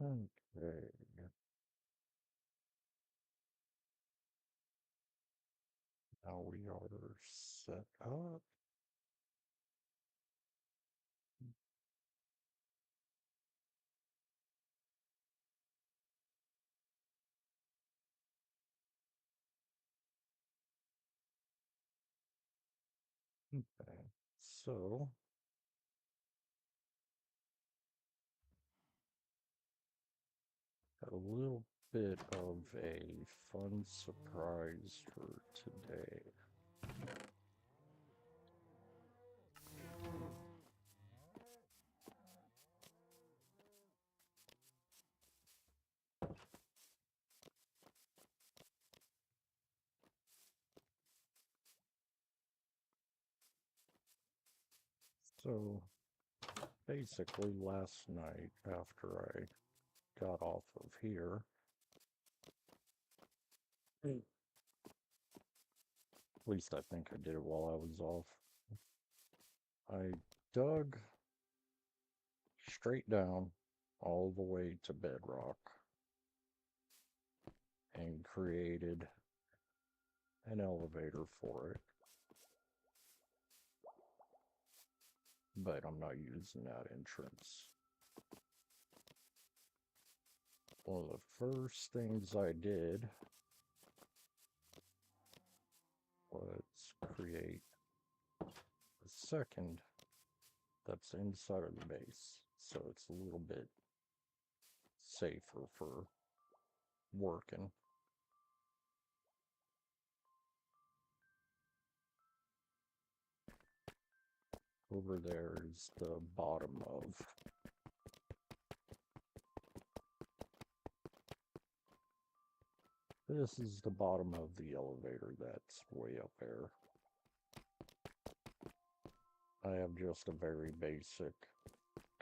Okay. Now we are set up. Okay. So a little bit of a fun surprise for today. So basically last night after I got off of here, at least I think I did it while I was off, I dug straight down all the way to bedrock and created an elevator for it. But I'm not using that entrance. One of the first things I did was create a second that's inside of the base, so it's a little bit safer for working. Over there is the bottom of this is the bottom of the elevator that's way up there. I have just a very basic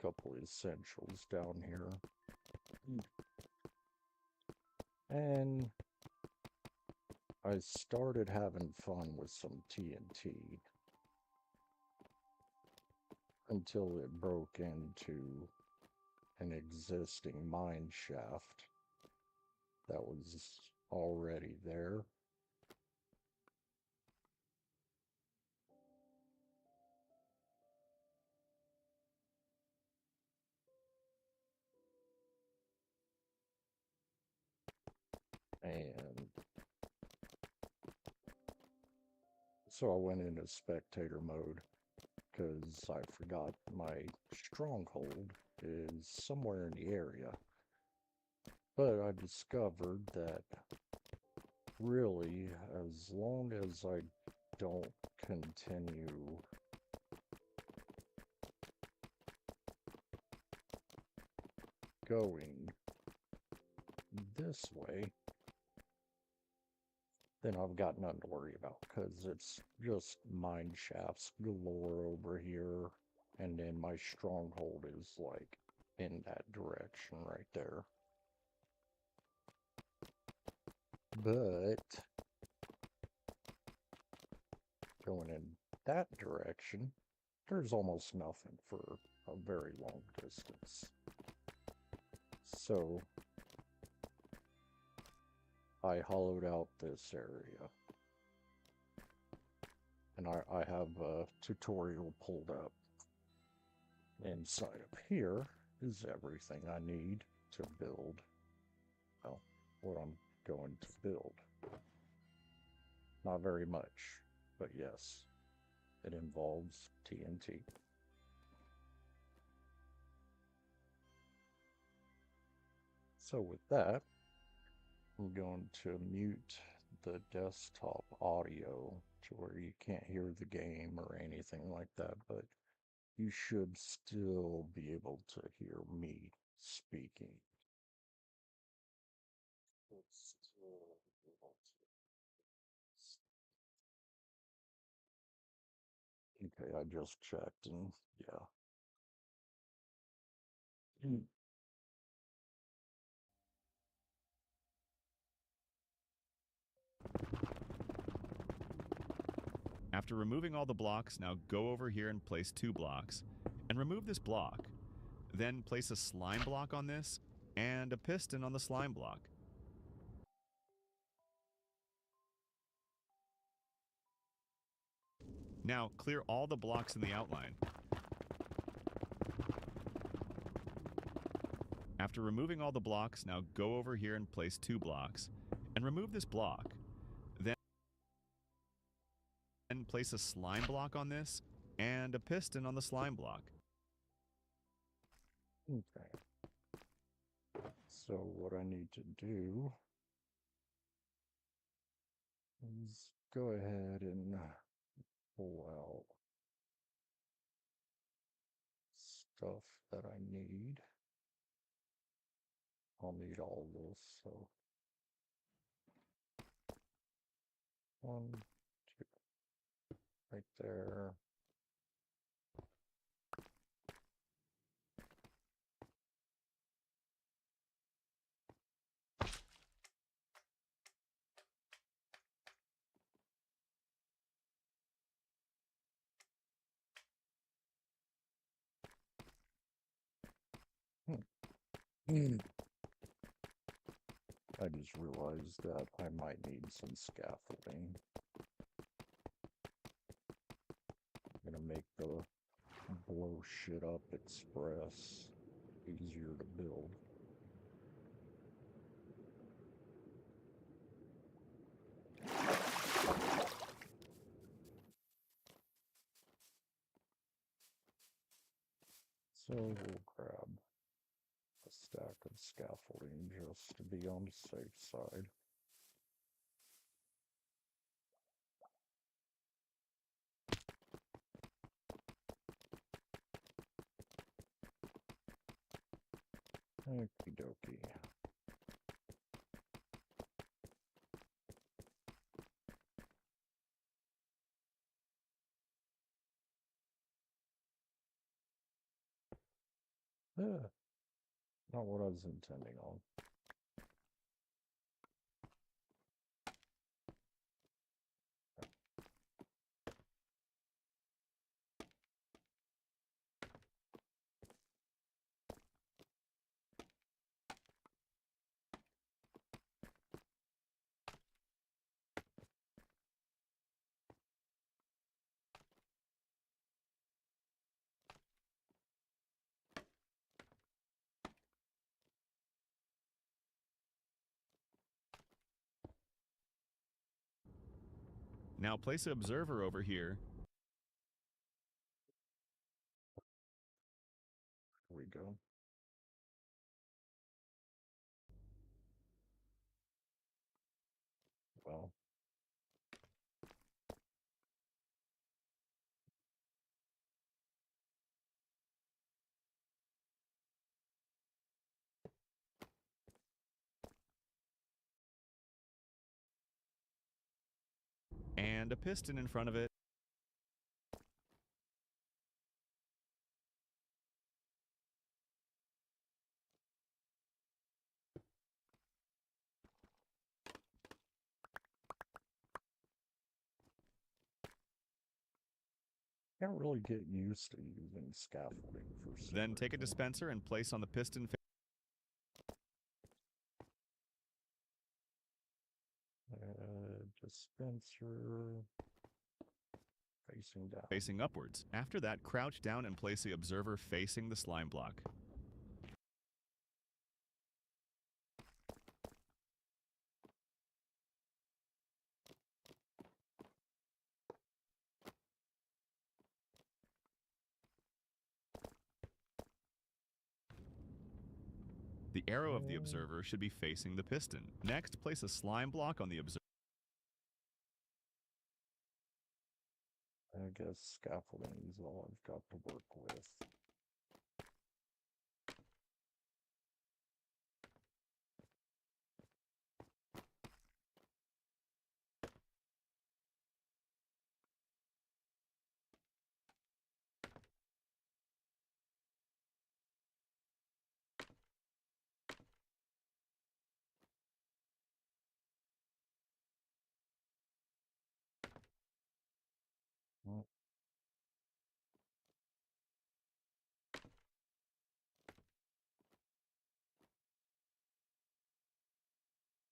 couple essentials down here. And I started having fun with some TNT until it broke into an existing mine shaft that was already there. And so I went into spectator mode because I forgot my stronghold is somewhere in the area. But I discovered that really, as long as I don't continue going this way, then I've got nothing to worry about because it's just mine shafts galore over here, and then my stronghold is like in that direction right there. But going in that direction, there's almost nothing for a very long distance. So I hollowed out this area. And I have a tutorial pulled up. Inside of here is everything I need to build, well, what I'm going to build. Not very much, but yes, it involves TNT. So with that, I'm going to mute the desktop audio to where you can't hear the game or anything like that, but you should still be able to hear me speaking. Okay, I just checked and yeah. After removing all the blocks, now go over here and place 2 blocks. And remove this block. Then place a slime block on this and a piston on the slime block. Now clear all the blocks in the outline. After removing all the blocks, now go over here and place 2 blocks. And remove this block. Then place a slime block on this and a piston on the slime block. Okay. So what I need to do is go ahead and pull out stuff that I need. I'll need all this, so 1, 2, right there. I just realized that I might need some scaffolding. I'm gonna make the blow shit up express easier to build. So we'll grab a stack of scaffolding just to be on the safe side. Okie dokie. Not what I was intending on. Now place an observer over here. Here we go. Well, And a piston in front of it. can't really get used to using scaffolding for some Then take a reason. dispenser and place on the piston Dispenser facing down. facing upwards. After that, crouch down and place the observer facing the slime block. The arrow of the observer should be facing the piston. Next, place a slime block on the observer. I guess scaffolding is all I've got to work with.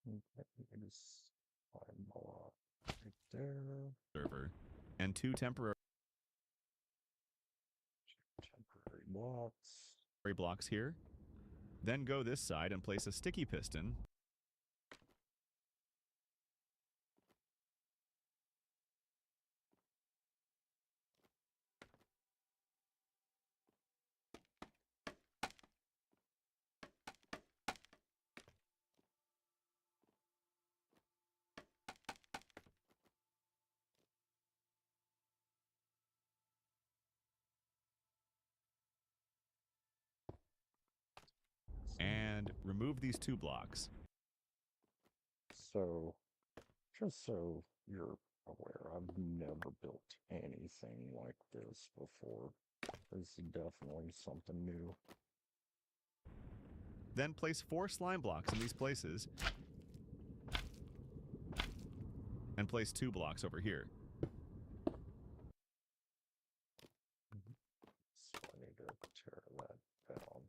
Okay, just slime block right there. Server, and 2 temporary Temporary blocks. blocks here. Then go this side and place a sticky piston. And remove these 2 blocks. So, just so you're aware, I've never built anything like this before. This is definitely something new. Then place 4 slime blocks in these places. And place 2 blocks over here. So I need to tear that down.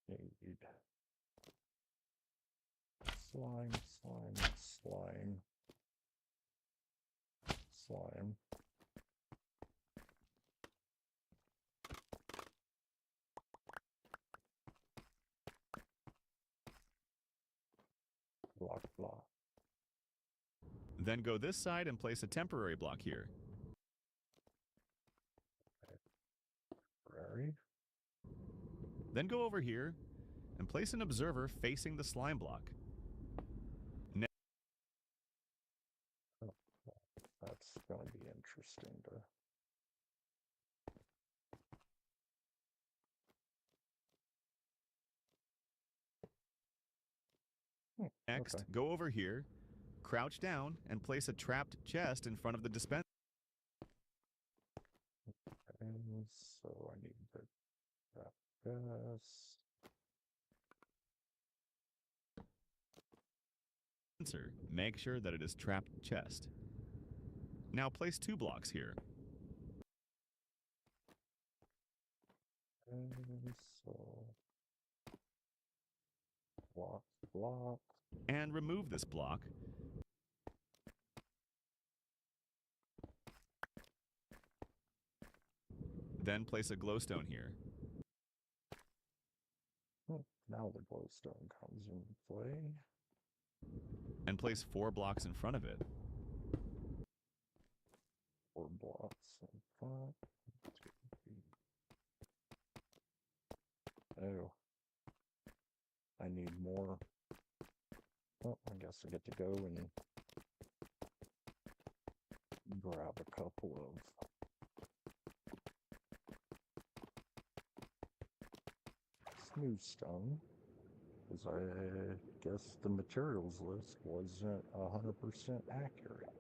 Need slime, slime, slime, slime. Block, block. Then go this side and place a temporary block here. Temporary. Then go over here and place an observer facing the slime block. That's going to be interesting to... Next, okay. go over here, crouch down, and place a trapped chest in front of the dispenser. And so I need to wrap this. Make sure that it is trapped chest. Now place 2 blocks here. And so block, block. And remove this block. Then place a glowstone here. Now the glowstone comes into play. And place 4 blocks in front of it. 4 blocks in front. 2, 3. Oh. I need more. Oh, I guess I get to go and grab a couple of smooth stone. Because I guess the materials list wasn't 100% accurate.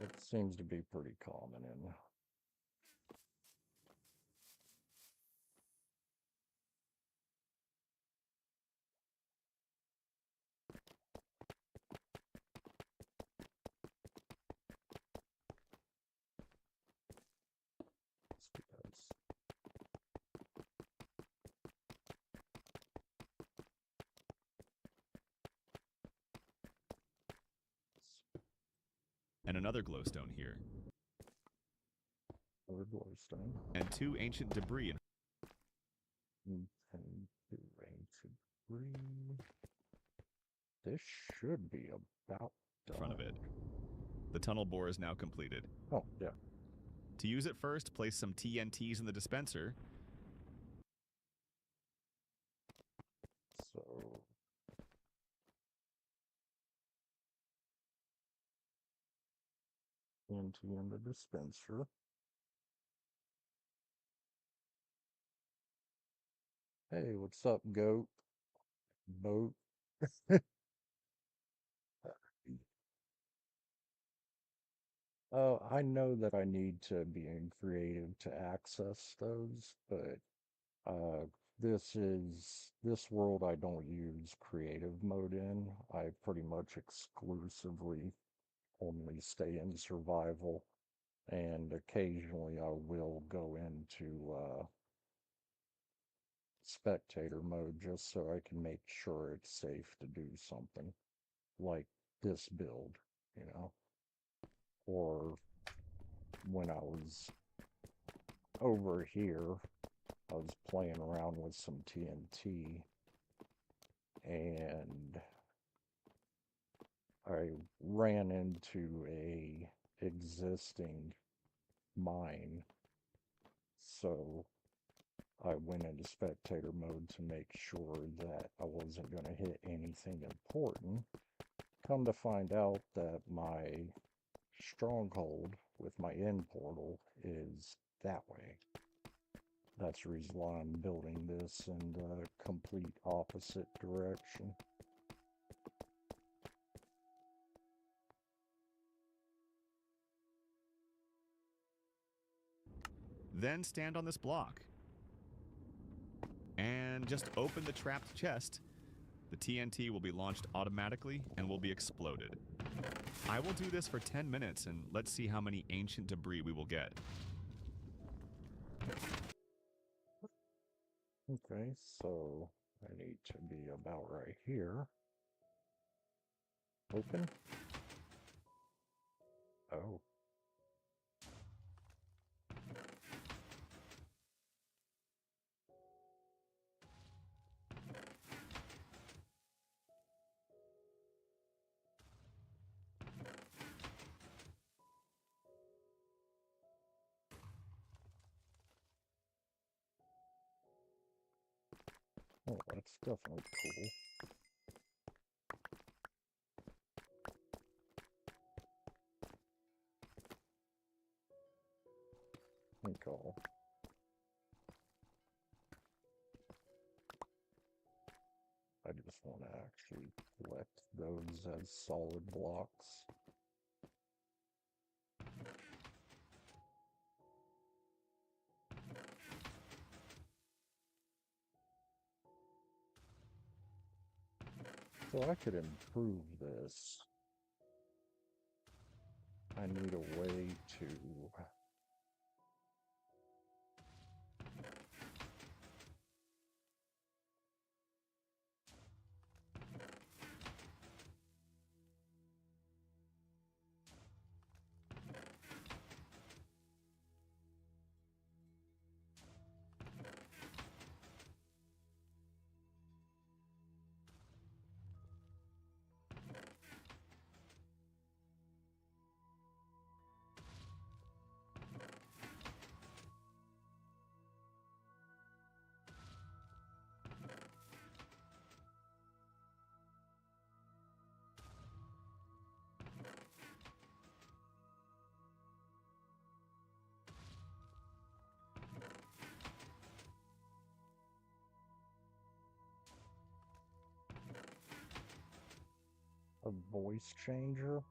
It seems to be pretty common in because And another glowstone here. other glowstone And 2 ancient debris and 2 ancient debris. This should be about in done. front of it. The tunnel bore is now completed. Oh, yeah. To use it first, place some TNTs in the dispenser. So TNT in the dispenser. Hey, what's up, goat? Boat. Oh, I know that I need to be in creative to access those, but this world I don't use creative mode in. I pretty much exclusively only stay in survival, and occasionally I will go into spectator mode just so I can make sure it's safe to do something like this build, you know, or when I was over here, I was playing around with some TNT and I ran into a existing mine, so I went into spectator mode to make sure that I wasn't going to hit anything important. Come to find out that my stronghold with my end portal is that way. That's the reason why I'm building this in the complete opposite direction. Then stand on this block. And just open the trapped chest. The TNT will be launched automatically and will be exploded. I will do this for 10 minutes and let's see how many ancient debris we will get. Okay, so I need to be about right here. Open. Oh. Oh, that's definitely cool. I think I just want to actually collect those as solid blocks. So I could improve this. I need a way to a voice changer.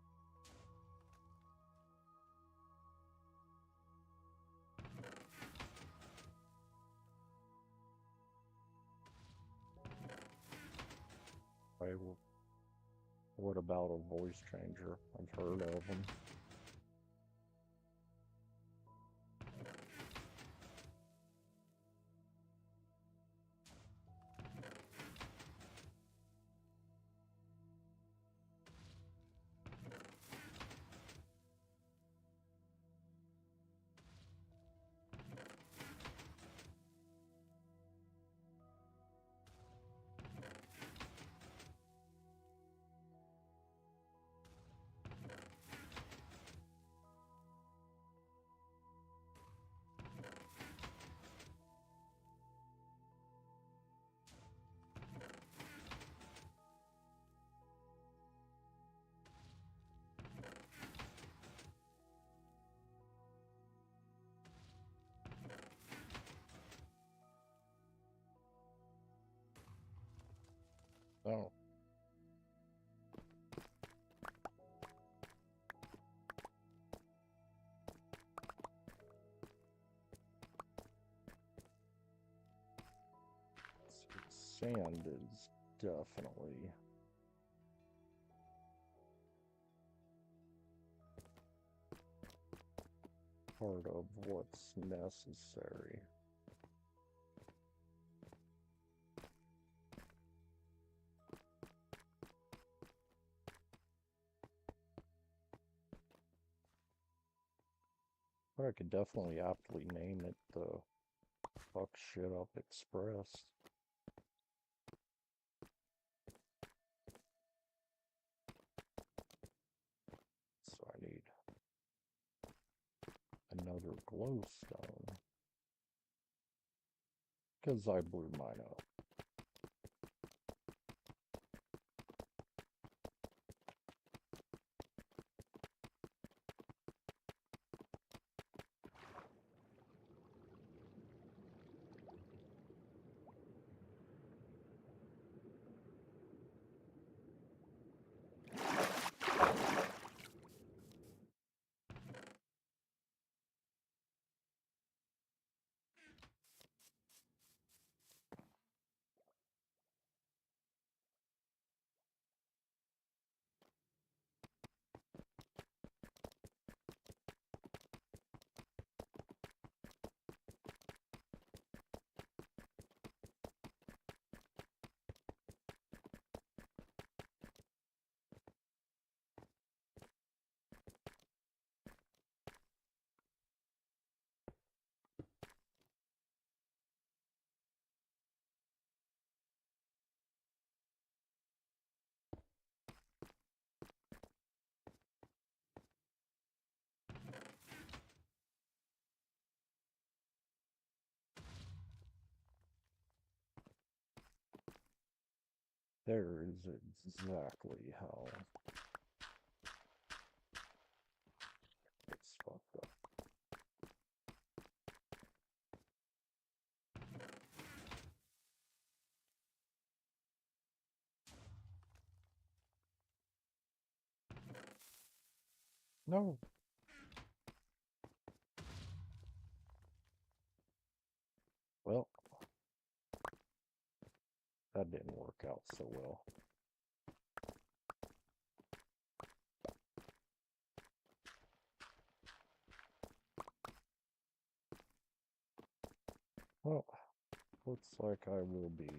What about a voice changer? I've heard of them. Oh, sand is definitely part of what's necessary. But I could definitely aptly name it the Fuck Shit Up Express. So I need another glowstone. Because I blew mine up. There is exactly how it's fucked up. No. Well, that didn't work out so well. Well, looks like I will be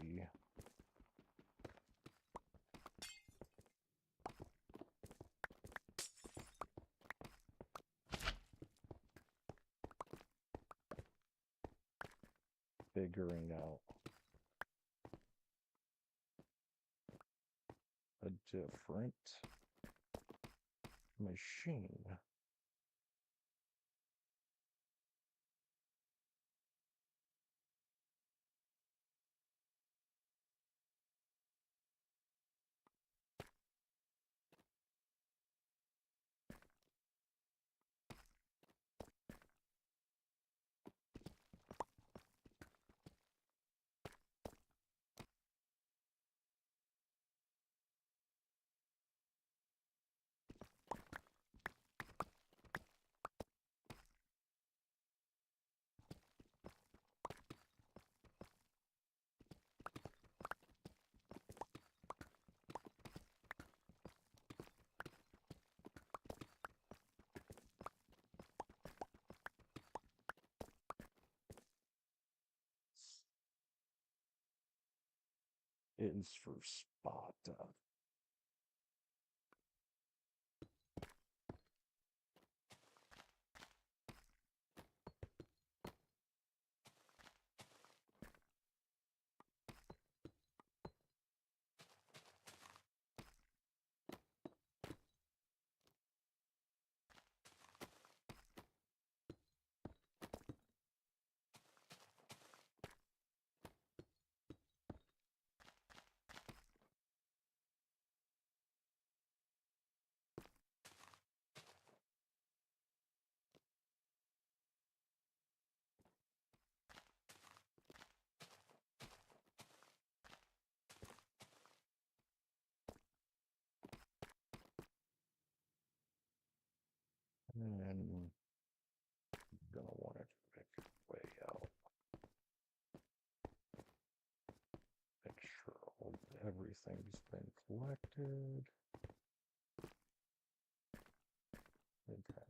figuring out a different machine. It is for Sparta. And I'm gonna want it to make its way out. Make sure everything's been collected. Okay.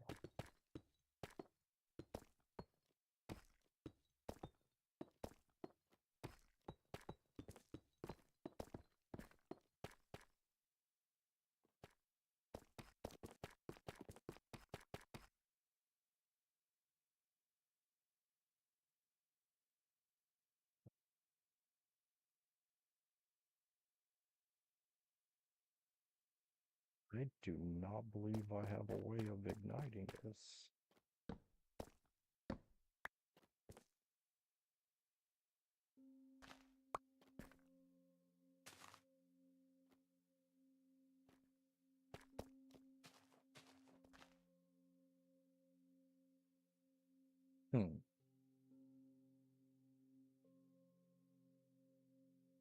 I do not believe I have a way of igniting this.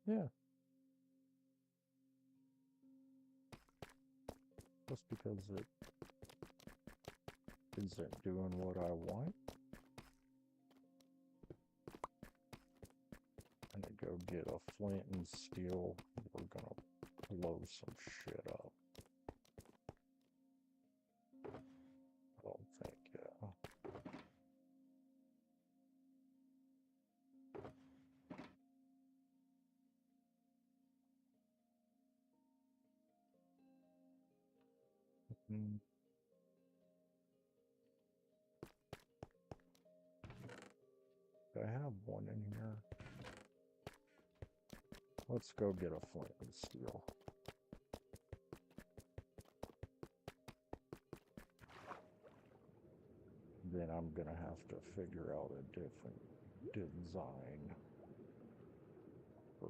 Yeah. Just because it isn't doing what I want. I'm gonna go get a flint and steel. We're gonna blow some shit up. I don't think, yeah. Mm. Do I have one in here? Let's go get a flint and steel. Then I'm gonna have to figure out a different design for...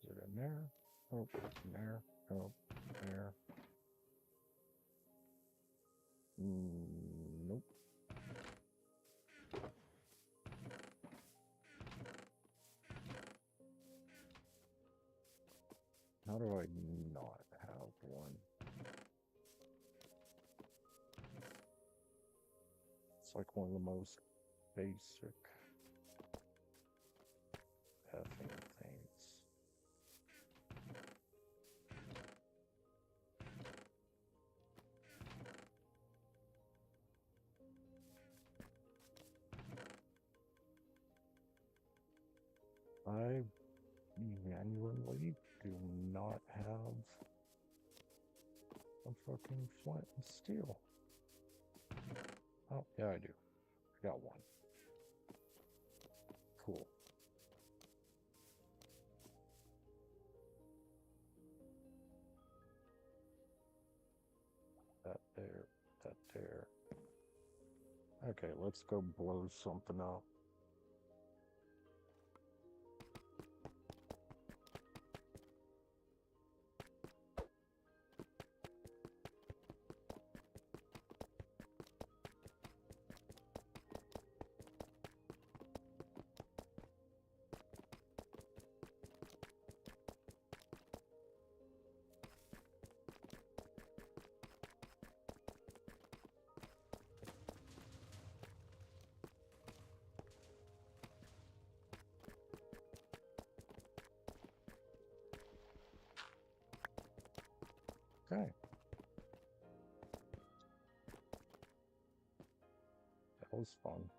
Is it in there? Oh, it's in there. Oh, there. Nope. How do I not have one? It's like one of the most basic effing things. I genuinely do not have a fucking flint and steel. Oh, yeah, I do. I got one. Cool. That there, that there. Okay, let's go blow something up. Okay. That was fun.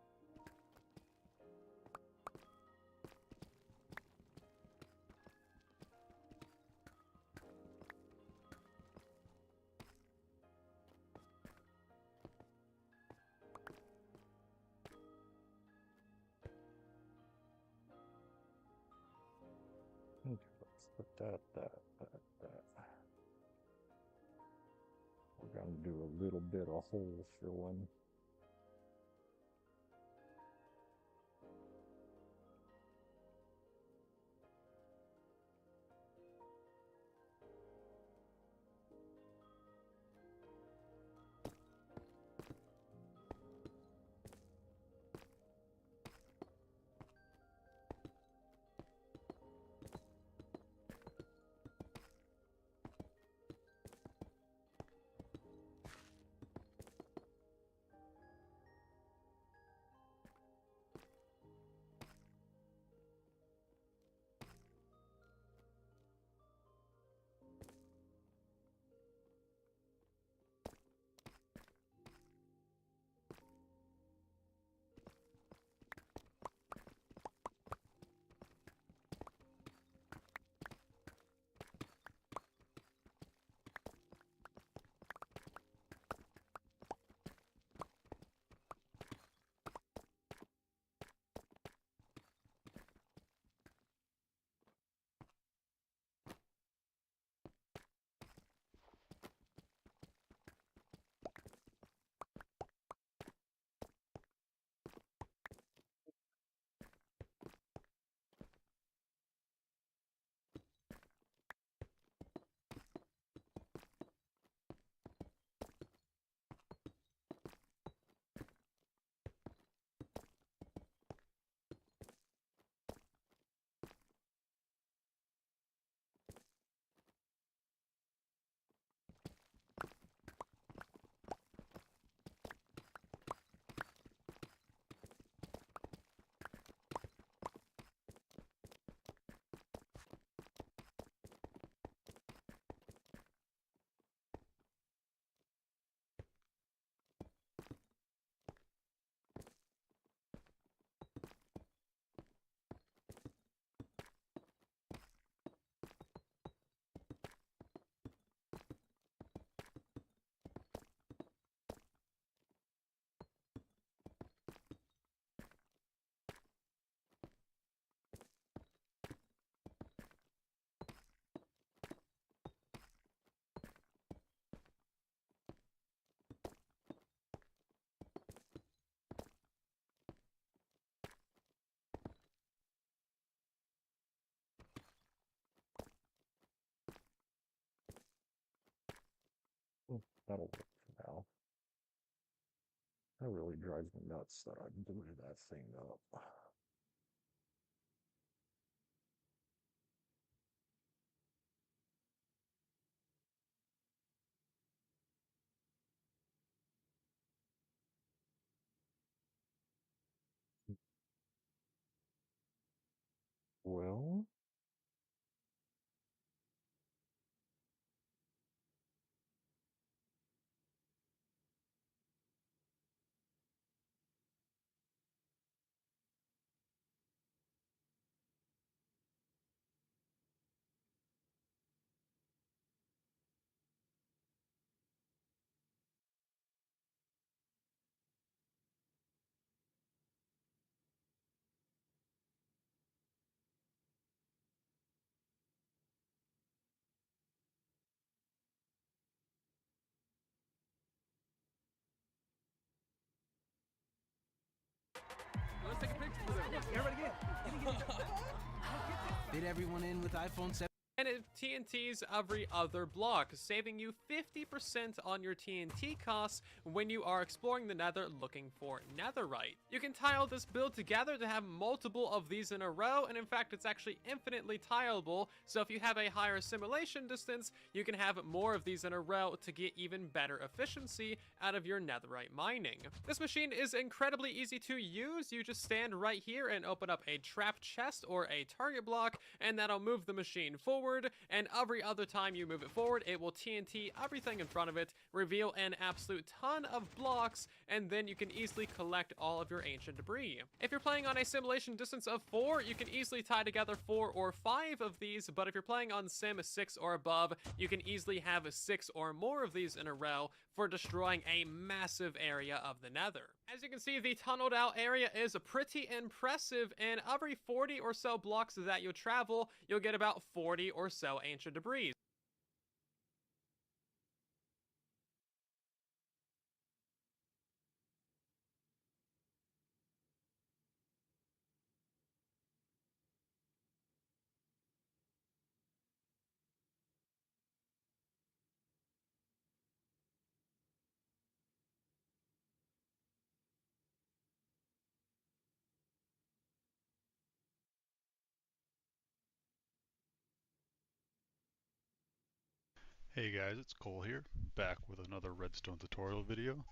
Okay, let's put that. We're gonna do a little bit of hole filling. That'll work for now. That really drives me nuts that I booted that thing up. Well, Let's take a picture with them. Everybody get. Fit everyone in with iPhone 7. And it TNTs every other block, saving you 50% on your TNT costs when you are exploring the nether looking for netherite. You can tile this build together to have multiple of these in a row, and in fact it's actually infinitely tileable, so if you have a higher assimilation distance, you can have more of these in a row to get even better efficiency out of your netherite mining. This machine is incredibly easy to use. You just stand right here and open up a trap chest or a target block, and that'll move the machine forward, and every other time you move it forward, it will TNT everything in front of it, reveal an absolute ton of blocks, and then you can easily collect all of your ancient debris. If you're playing on a simulation distance of 4, you can easily tie together 4 or 5 of these, but if you're playing on sim 6 or above, you can easily have 6 or more of these in a row for destroying a massive area of the nether. As you can see, the tunneled out area is pretty impressive, and every 40 or so blocks that you travel, you'll get about 40 or so ancient debris. Hey guys, it's Cole here, back with another Redstone tutorial video.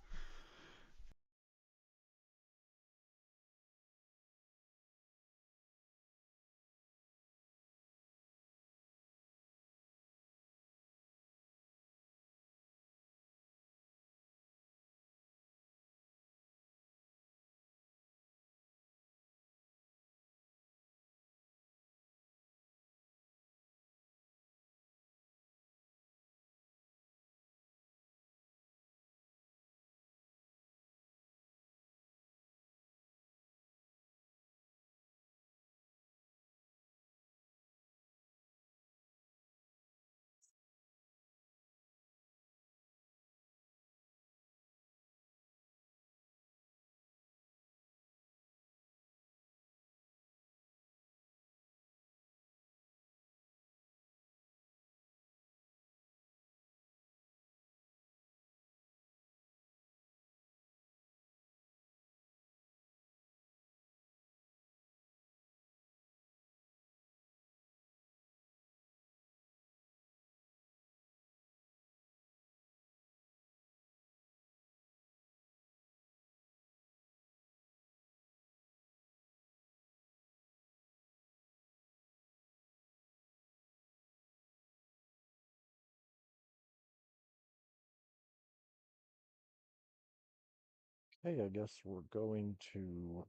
hey, I guess we're going to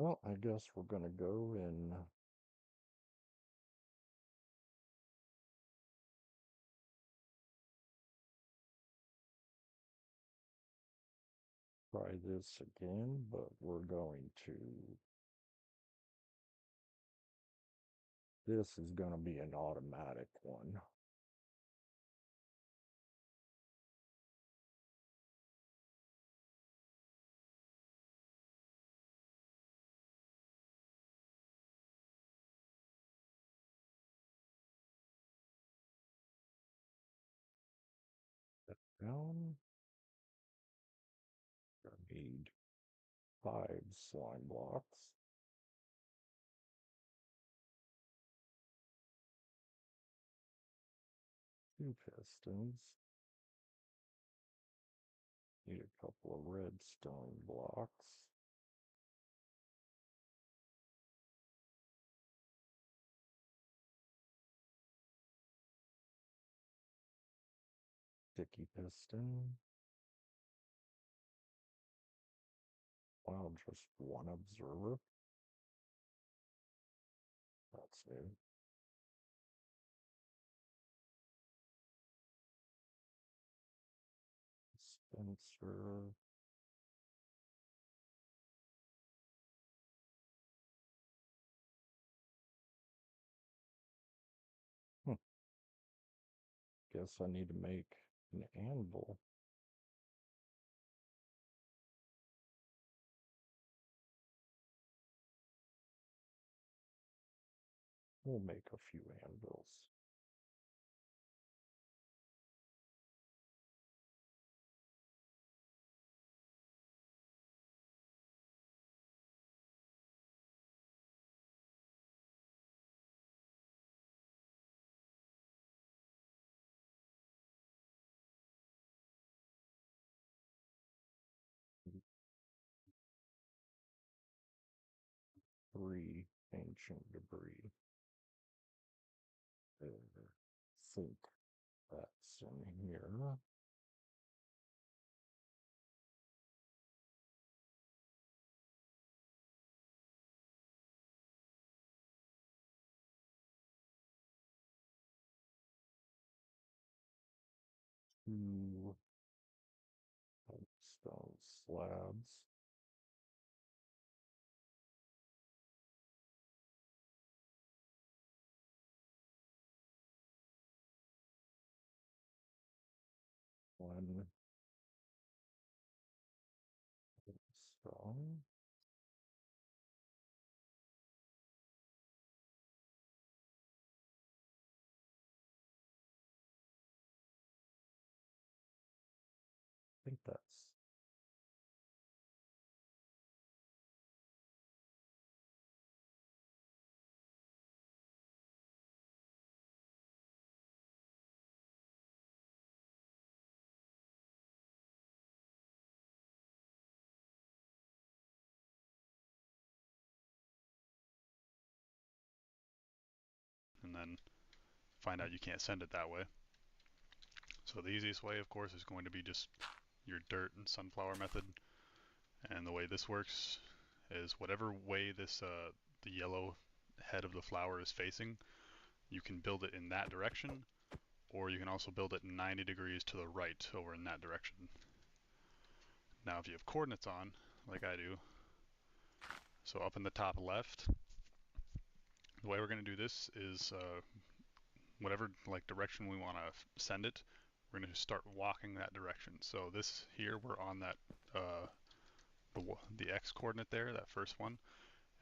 well, I guess we're gonna go and try this again, but we're going to. This is going to be an automatic one. Down. I need 5 slime blocks. Two pistons. Need a couple of redstone blocks. Sticky piston. Wow, just one observer. That's new. Dispenser. Guess I need to make an anvil. We'll make a few anvils. Three ancient debris. I think that's in here. Two stone slabs. One stone. I think that's and then find out you can't send it that way. So the easiest way, of course, is going to be just your dirt and sunflower method. And the way this works is whatever way this the yellow head of the flower is facing, you can build it in that direction, or you can also build it 90 degrees to the right over in that direction. Now if you have coordinates on, like I do, so up in the top left, the way we're going to do this is whatever like direction we want to send it, we're going to start walking that direction. So this here, we're on that the x coordinate there, that first one,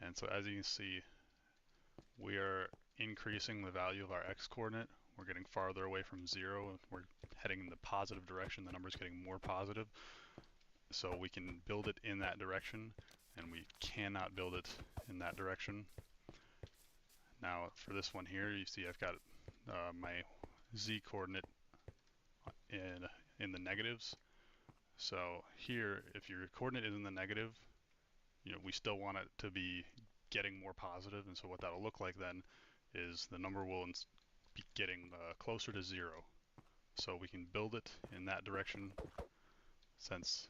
and so as you can see, we are increasing the value of our x coordinate. We're getting farther away from 0. We're heading in the positive direction. The number's getting more positive. So we can build it in that direction, and we cannot build it in that direction. Now for this one here, you see I've got my z coordinate in the negatives. So here, if your coordinate is in the negative, you know, we still want it to be getting more positive, and so what that'll look like then is the number will be getting closer to 0. So we can build it in that direction since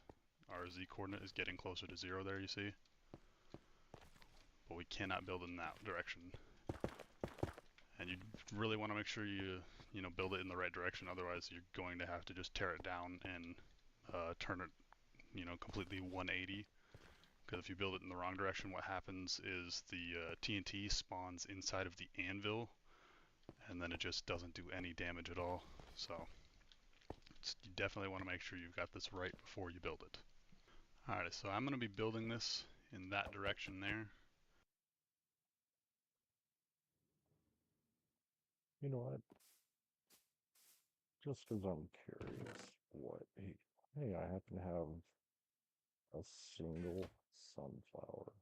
our z coordinate is getting closer to 0 there, you see. But we cannot build in that direction. And you really want to make sure you know, build it in the right direction, otherwise you're going to have to just tear it down and turn it you know, completely 180. Because if you build it in the wrong direction, what happens is the TNT spawns inside of the anvil, and then it just doesn't do any damage at all. So you definitely want to make sure you've got this right before you build it. Alright, so I'm going to be building this in that direction there. You know what? Just because I'm curious, hey, I happen to have a single sunflower.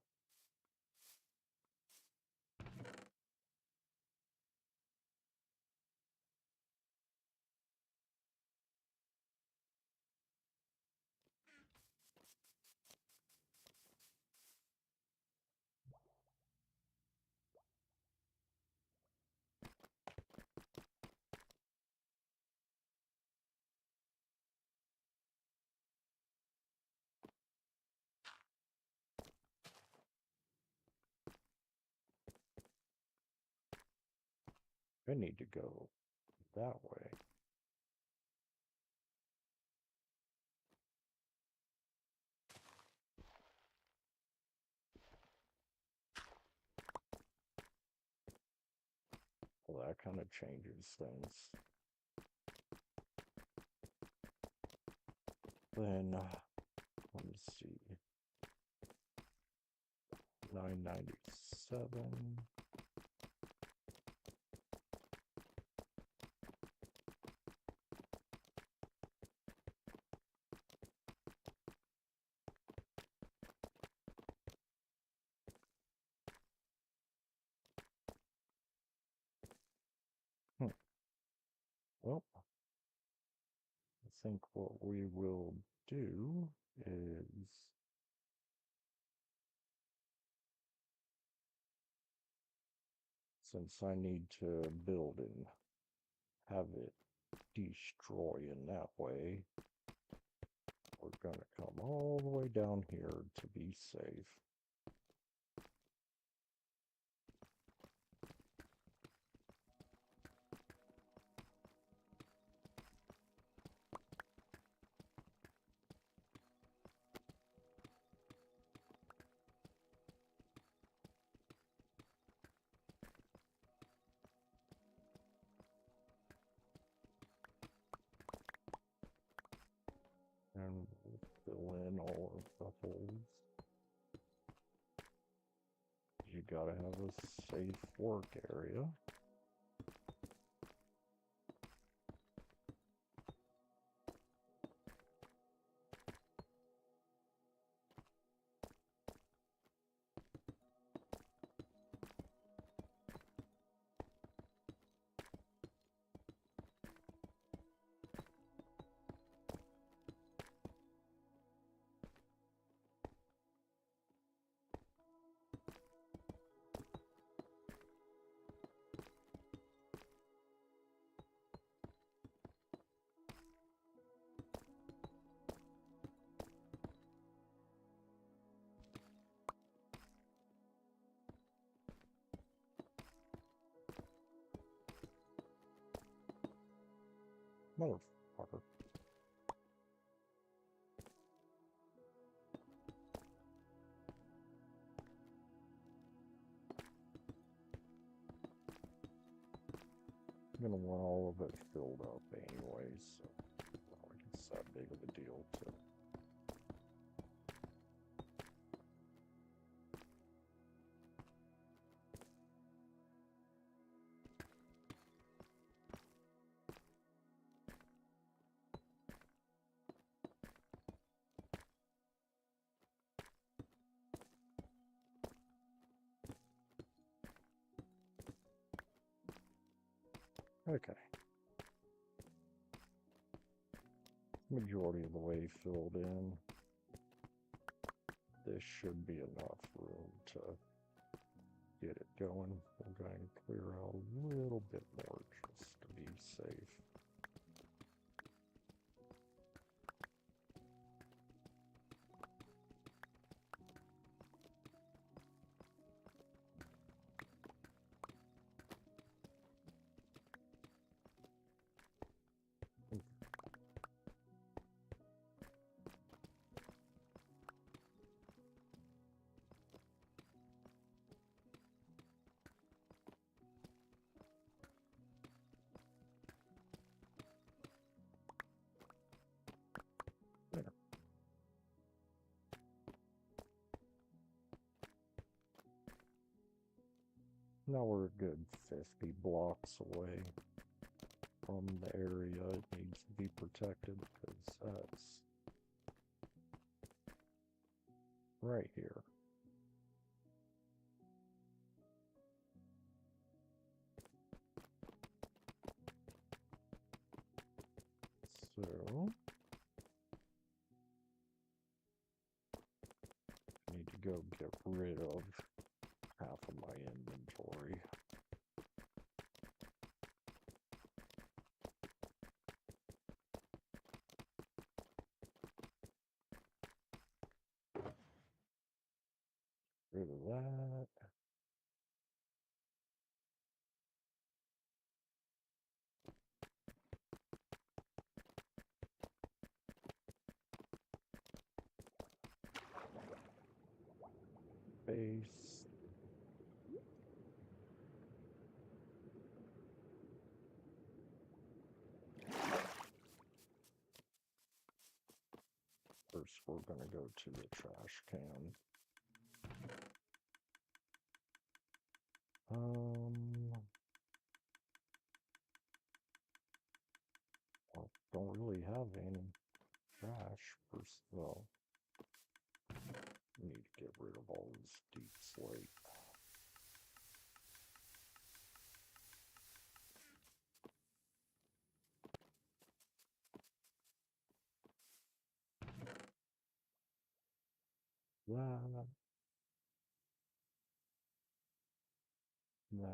I need to go that way. Well, that kind of changes things. Then, let me see. 997. Well, I think what we will do is since I need to build and have it destroy in that way, we're gonna come all the way down here to be safe. And we'll fill in all of the holes. You gotta have a safe work area. Motherfucker. I'm gonna want all of it filled up anyway, so it's not like it's that big of a deal to. Okay. Majority of the way filled in. This should be enough room to get it going. We're going to clear out a little bit more just to be safe. Now we're a good 50 blocks away from the area it needs to be protected, because that's right here. So I need to go get rid of half of my inventory. Rid of that. Base. First, we're gonna go to the trash can. I don't really have any trash well. Need to get rid of all this deep slate. That. That.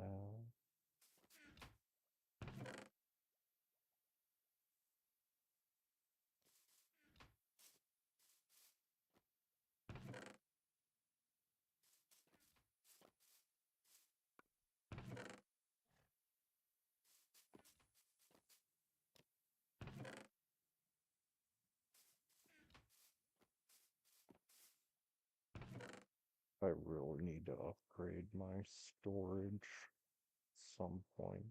I really need to upgrade my storage at some point.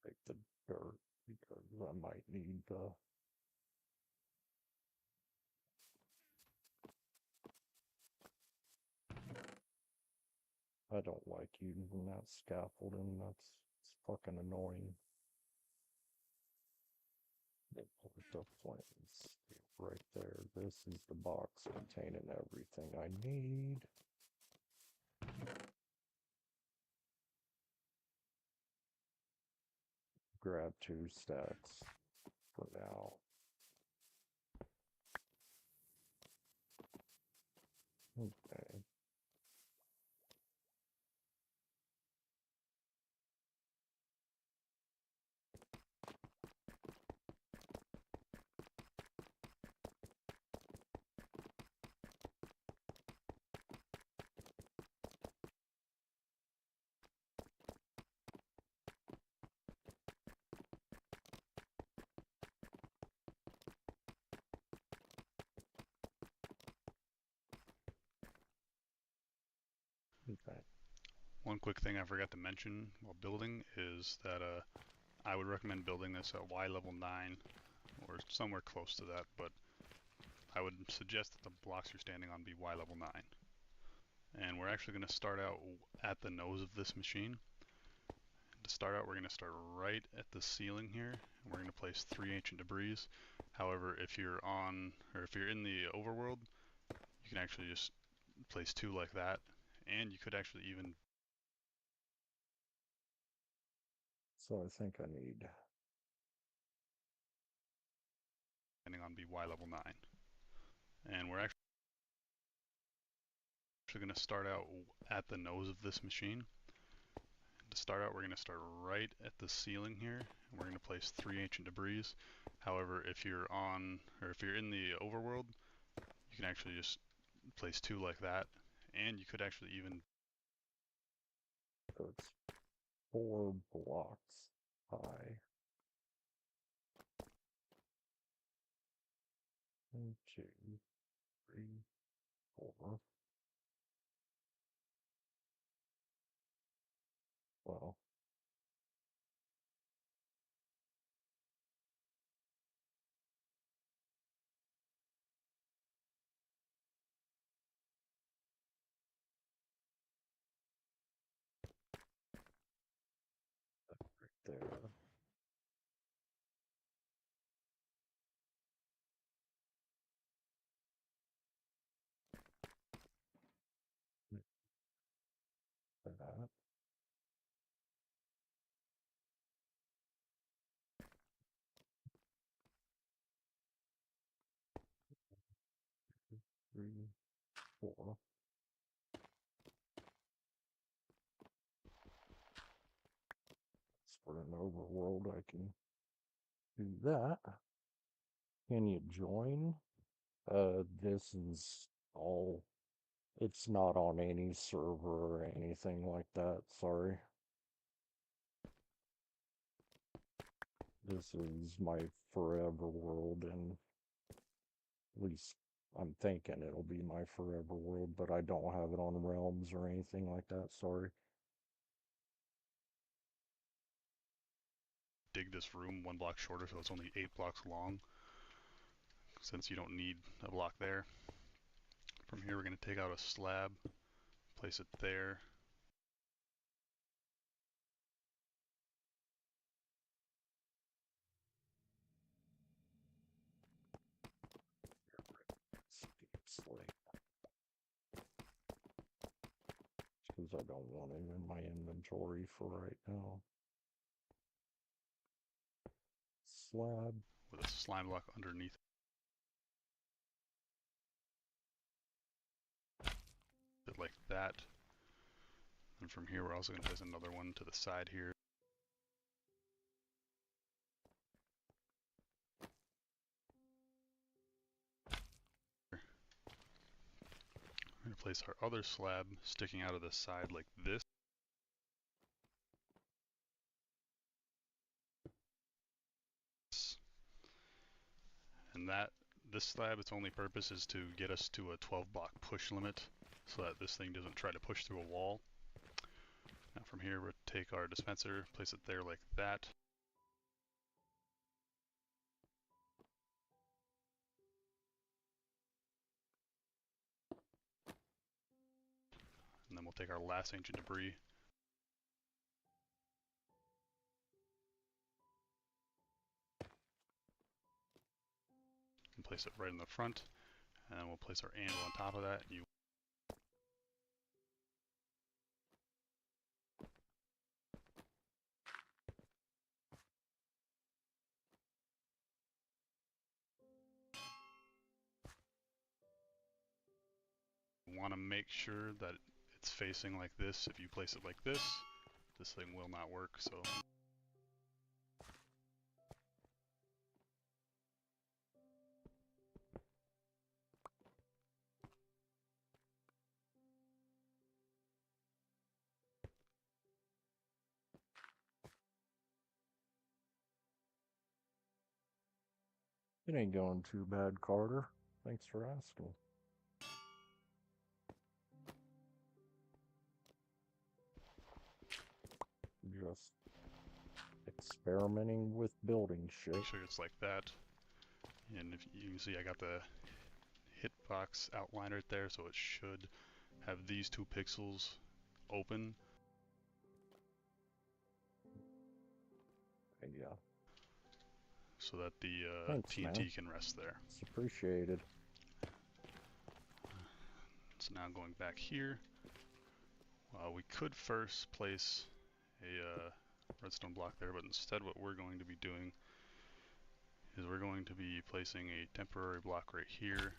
Take the dirt because I might need the. I don't like using that scaffolding. It's fucking annoying. The flames right there. This is the box containing everything I need. Grab 2 stacks for now. Okay. Okay. One quick thing I forgot to mention while building is that I would recommend building this at Y level 9 or somewhere close to that, but I would suggest that the blocks you're standing on be Y level 9. And we're actually going to start out at the nose of this machine. To start out, we're going to start right at the ceiling here, and we're going to place 3 ancient debris. However, if you're in the overworld, you can actually just place 2 like that, and you could actually even. So I think I need. Standing on be Y level 9. And we're actually going to start out at the nose of this machine. To start out, we're going to start right at the ceiling here, and we're going to place 3 ancient debris. However, if you're in the overworld, you can actually just place 2 like that, and you could actually even. So it's 4 blocks high. 1, 2, 3, 4. Well, right there. That. Three, four. For an overworld, I can do that. Can you join? This is all. It's not on any server or anything like that. Sorry. This is my forever world, and at least I'm thinking it'll be my forever world, but I don't have it on Realms or anything like that. Sorry. Dig this room 1 block shorter, so it's only 8 blocks long, since you don't need a block there. From here, we're going to take out a slab, place it there. Steep slate. Because I don't want it in my inventory for right now. Slab. With a slime block underneath. It like that. And from here, we're also going to place another one to the side here. We're going to place our other slab sticking out of the side like this. And this slab, its only purpose is to get us to a 12 block push limit so that this thing doesn't try to push through a wall. Now from here, we'll take our dispenser, place it there like that. And then we'll take our last ancient debris, and place it right in the front. And then we'll place our anvil on top of that. You want to make sure that it's facing like this. If you place it like this thing will not work. So It ain't going too bad, Carter. Thanks for asking. Just experimenting with building shit. make sure it's like that. And if you can see, I got the hitbox outline right there, so it should have these 2 pixels open. Yeah. So that the Thanks, TNT man. can rest there. It's appreciated. So now going back here, we could first place a redstone block there, but instead what we're going to be doing is we're going to be placing a temporary block right here,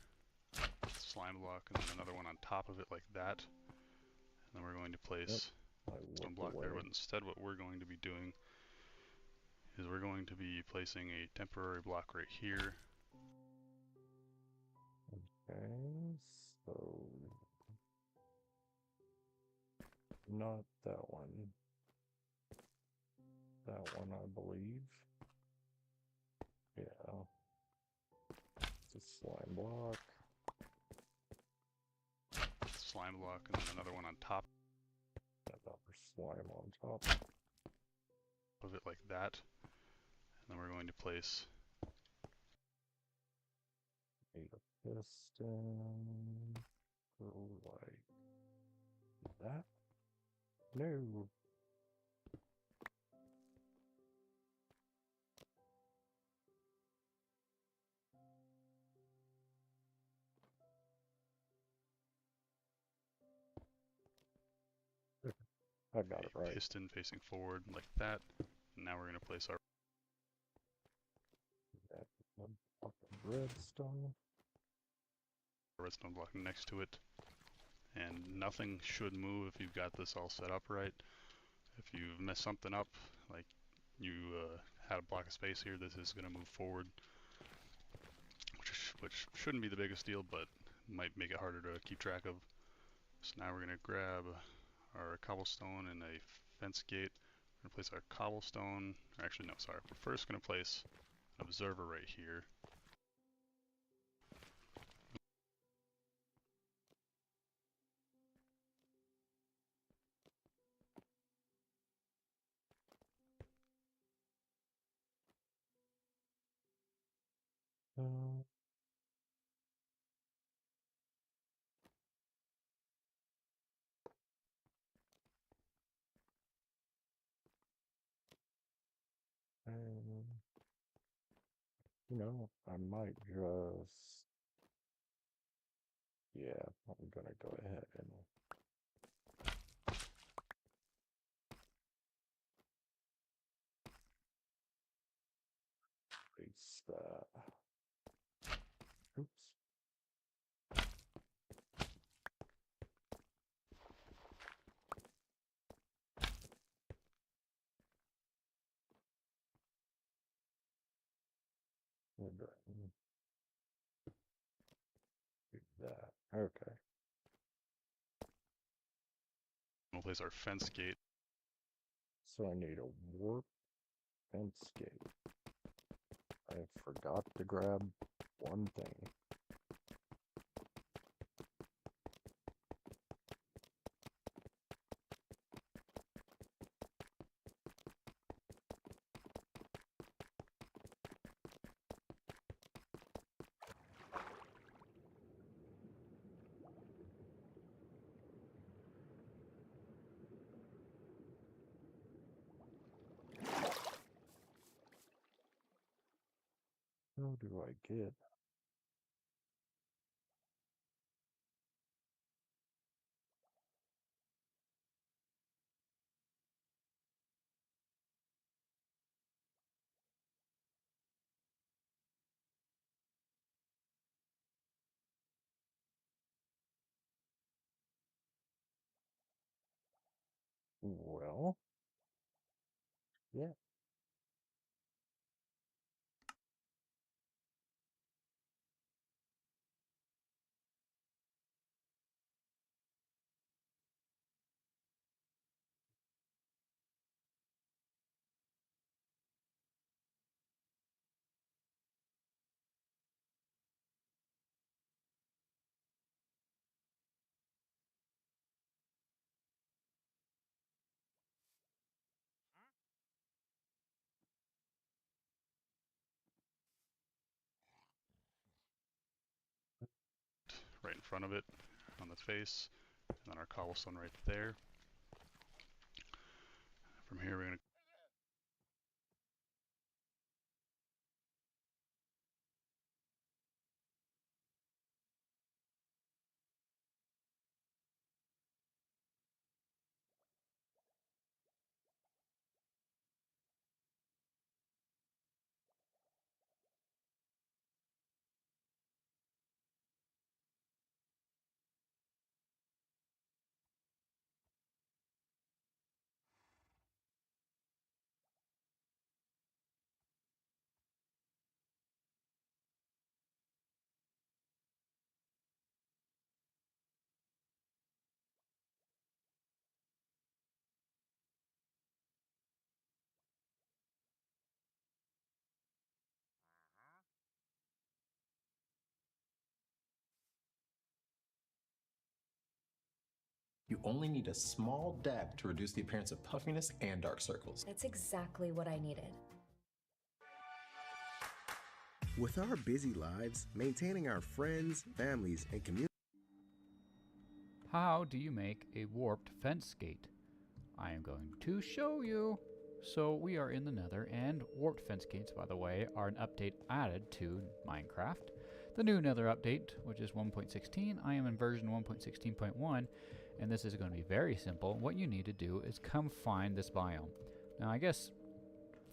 slime block, and then another one on top of it like that. And then we're going to place a block there, but instead what we're going to be doing is we're going to be placing a temporary block right here. Okay, so not that one. That one, I believe. Yeah. It's a slime block. Slime block, and then another one on top. Another why I'm on top. Of it like that. And then we're going to place Need a piston. Go like that. No. I got it a right. piston facing forward like that. And now we're going to place our That fucking redstone. redstone block next to it. And nothing should move if you've got this all set up right. If you mess something up, like you had a block of space here, this is going to move forward, which shouldn't be the biggest deal, but might make it harder to keep track of. So now we're going to grab our cobblestone and a fence gate. We're going to place our cobblestone, or actually no, sorry, we're first going to place an observer right here. Uh, and you know, I might just, yeah, I'm gonna go ahead and place that. Oops. And then do that. Okay. We'll place our fence gate. So I need a warp fence gate. I forgot to grab one thing. How do I get? Well, yeah. Right in front of it on the face, and then our cobblestone right there. From here we're going to You only need a small dab to reduce the appearance of puffiness and dark circles. That's exactly what I needed. With our busy lives, maintaining our friends, families, and community. How do you make a warped fence gate? I am going to show you. So we are in the Nether, and warped fence gates, by the way, are an update added to Minecraft. The new Nether update, which is 1.16, I am in version 1.16.1, and this is going to be very simple. What you need to do is come find this biome. Now, I guess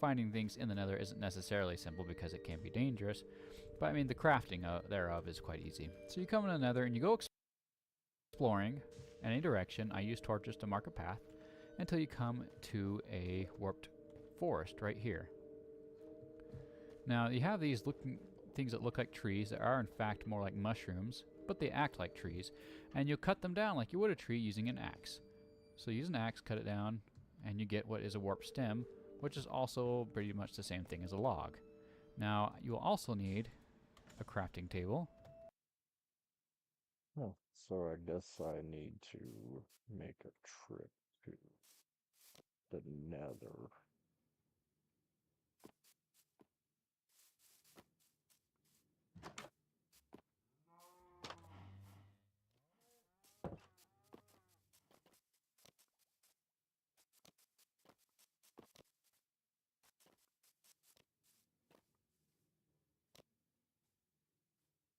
finding things in the Nether isn't necessarily simple because it can be dangerous, but I mean the crafting thereof is quite easy. So you come in the Nether and you go exploring in any direction. I use torches to mark a path until you come to a warped forest right here. Now you have these things that look like trees that are in fact more like mushrooms, but they act like trees, and you'll cut them down like you would a tree using an axe. So use an axe, cut it down, and you get what is a warped stem, which is also pretty much the same thing as a log. Now you will also need a crafting table. Oh, so I guess I need to make a trip to the Nether.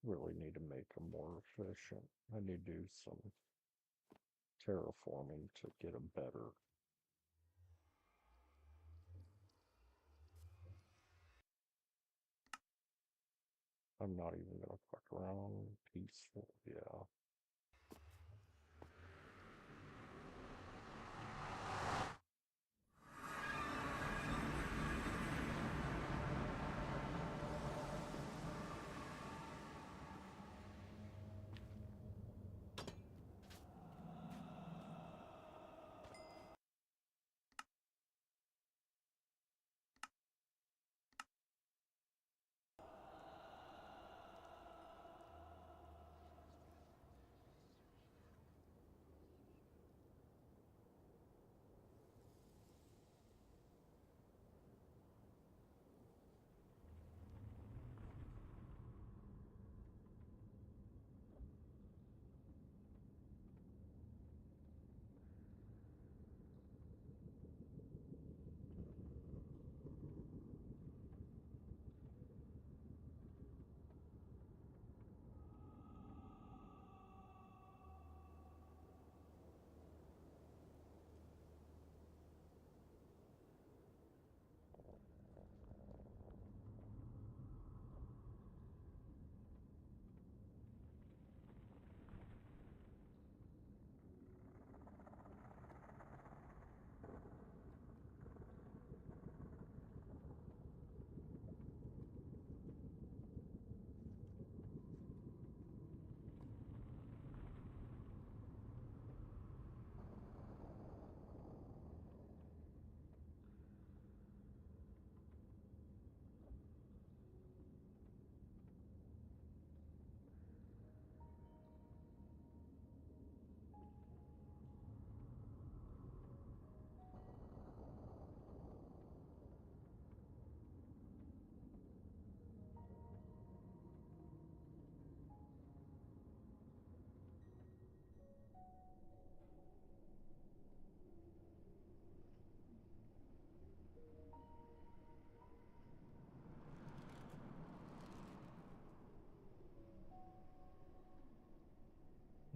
Really need to make them more efficient. I need to do some terraforming to get them better. I'm not even gonna fuck around. Peaceful, yeah.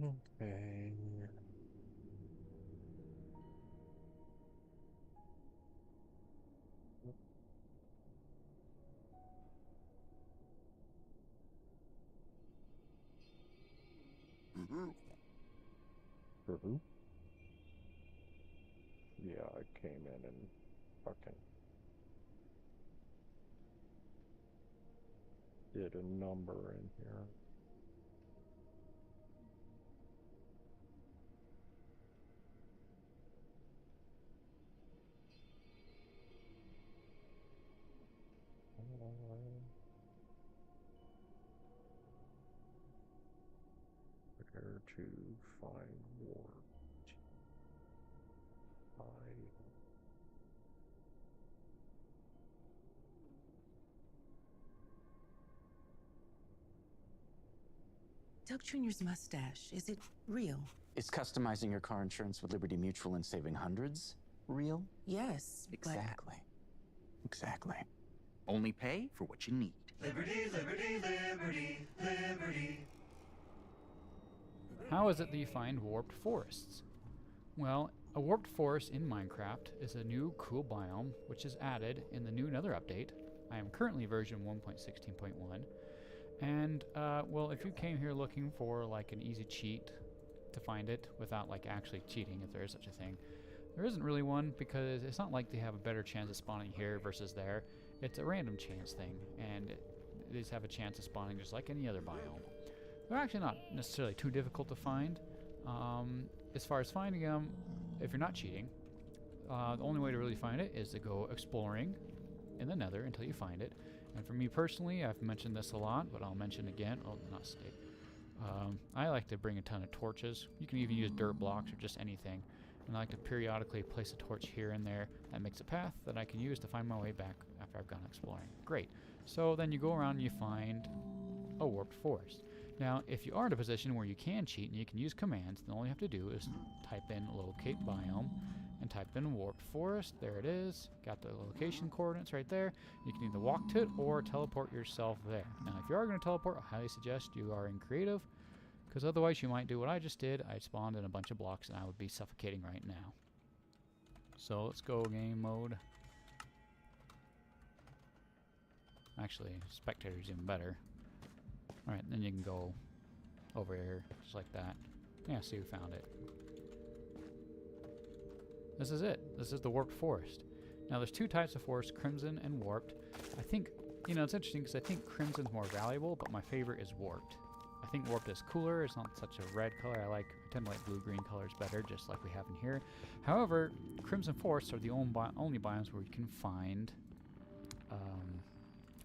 Okay. For who? Yeah, I came in and fucking did a number in here. Prepare to find war. Doug Jr.'s mustache, is it real? Is customizing your car insurance with Liberty Mutual and saving hundreds real? Yes, Exactly. Exactly. Only pay for what you need. Liberty, liberty, liberty, liberty. How is it that you find warped forests? Well, a warped forest in Minecraft is a new cool biome which is added in the new Nether update. I am currently version 1.16.1. And, well, if you came here looking for like an easy cheat to find it without like actually cheating, if there is such a thing, there isn't really one, because it's not like they have a better chance of spawning here versus there. It's a random chance thing, and they just have a chance of spawning just like any other biome. They're actually not necessarily too difficult to find. As far as finding them, if you're not cheating, the only way to really find it is to go exploring in the Nether until you find it. And for me personally, I've mentioned this a lot, but I'll mention again. Oh, not stay. I like to bring a ton of torches. You can even use dirt blocks or just anything. And I like to periodically place a torch here and there. That makes a path that I can use to find my way back after I've gone exploring. Great. So then you go around and you find a warped forest. Now, if you are in a position where you can cheat and you can use commands, then all you have to do is type in locate biome and type in warped forest. There it is. Got the location coordinates right there. You can either walk to it or teleport yourself there. Now, if you are going to teleport, I highly suggest you are in creative, because otherwise you might do what I just did. I spawned in a bunch of blocks and I would be suffocating right now. So let's go game mode. Actually, spectator's even better. Alright, then you can go over here, just like that. Yeah, see who found it. This is it. This is the warped forest. Now there's two types of forest, crimson and warped. I think, you know, it's interesting because I think crimson's more valuable, but my favorite is warped. I think warped is cooler. It's not such a red color. I tend to like blue-green colors better, just like we have in here. However, crimson forests are the only biomes where you can find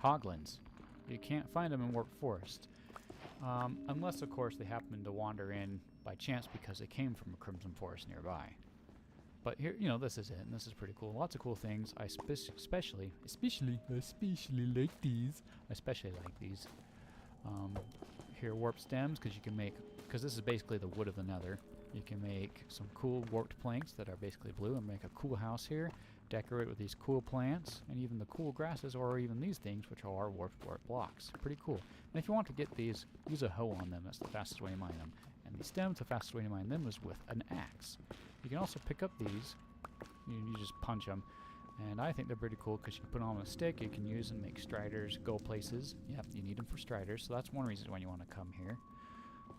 hoglins. You can't find them in warped forest. Unless, of course, they happen to wander in by chance because they came from a crimson forest nearby. But here, you know, this is it, and this is pretty cool. Lots of cool things. I especially like these. I especially like these. Here, warp stems, because you can make, because this is basically the wood of the Nether. You can make some cool warped planks that are basically blue and make a cool house here. Decorate with these cool plants and even the cool grasses, or even these things, which are warped blocks. Pretty cool. And if you want to get these, use a hoe on them. That's the fastest way to mine them. And the stems, the fastest way to mine them is with an axe. You can also pick up these. You just punch them. And I think they're pretty cool because you can put them on a stick. You can use and make striders go places. Yep, you need them for striders. So that's one reason why you want to come here.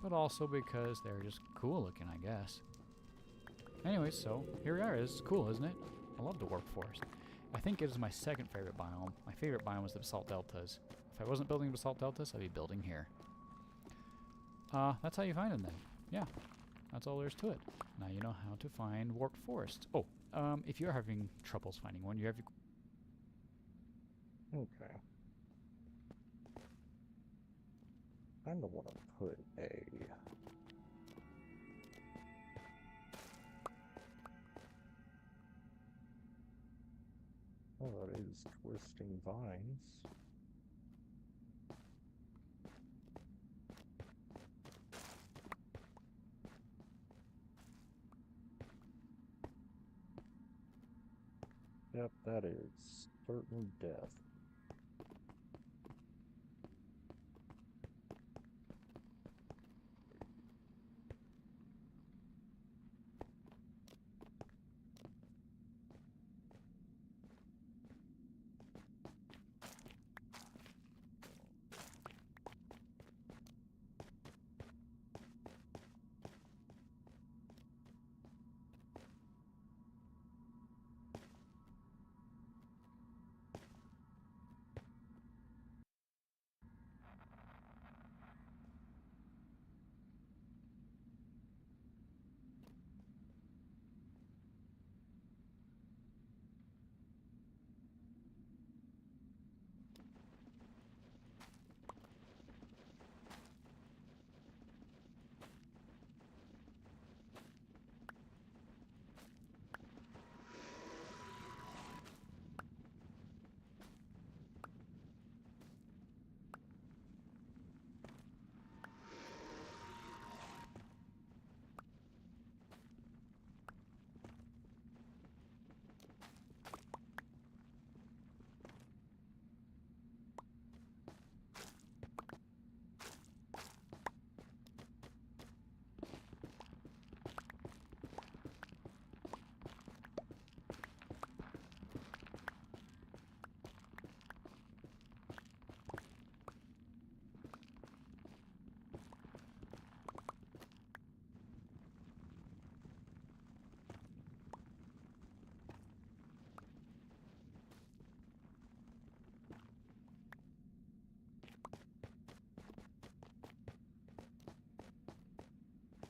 But also because they're just cool looking, I guess. Anyway, so here we are. It's cool, isn't it? I love the warped forest. I think it is my second favorite biome. My favorite biome was the basalt deltas. If I wasn't building basalt deltas, I'd be building here. That's how you find them then. Yeah, that's all there is to it. Now you know how to find warped forests. Oh, if you're having troubles finding one, you have your... Okay. I don't want to put a... Oh, that is twisting vines. Yep, that is certain death.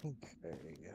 Okay.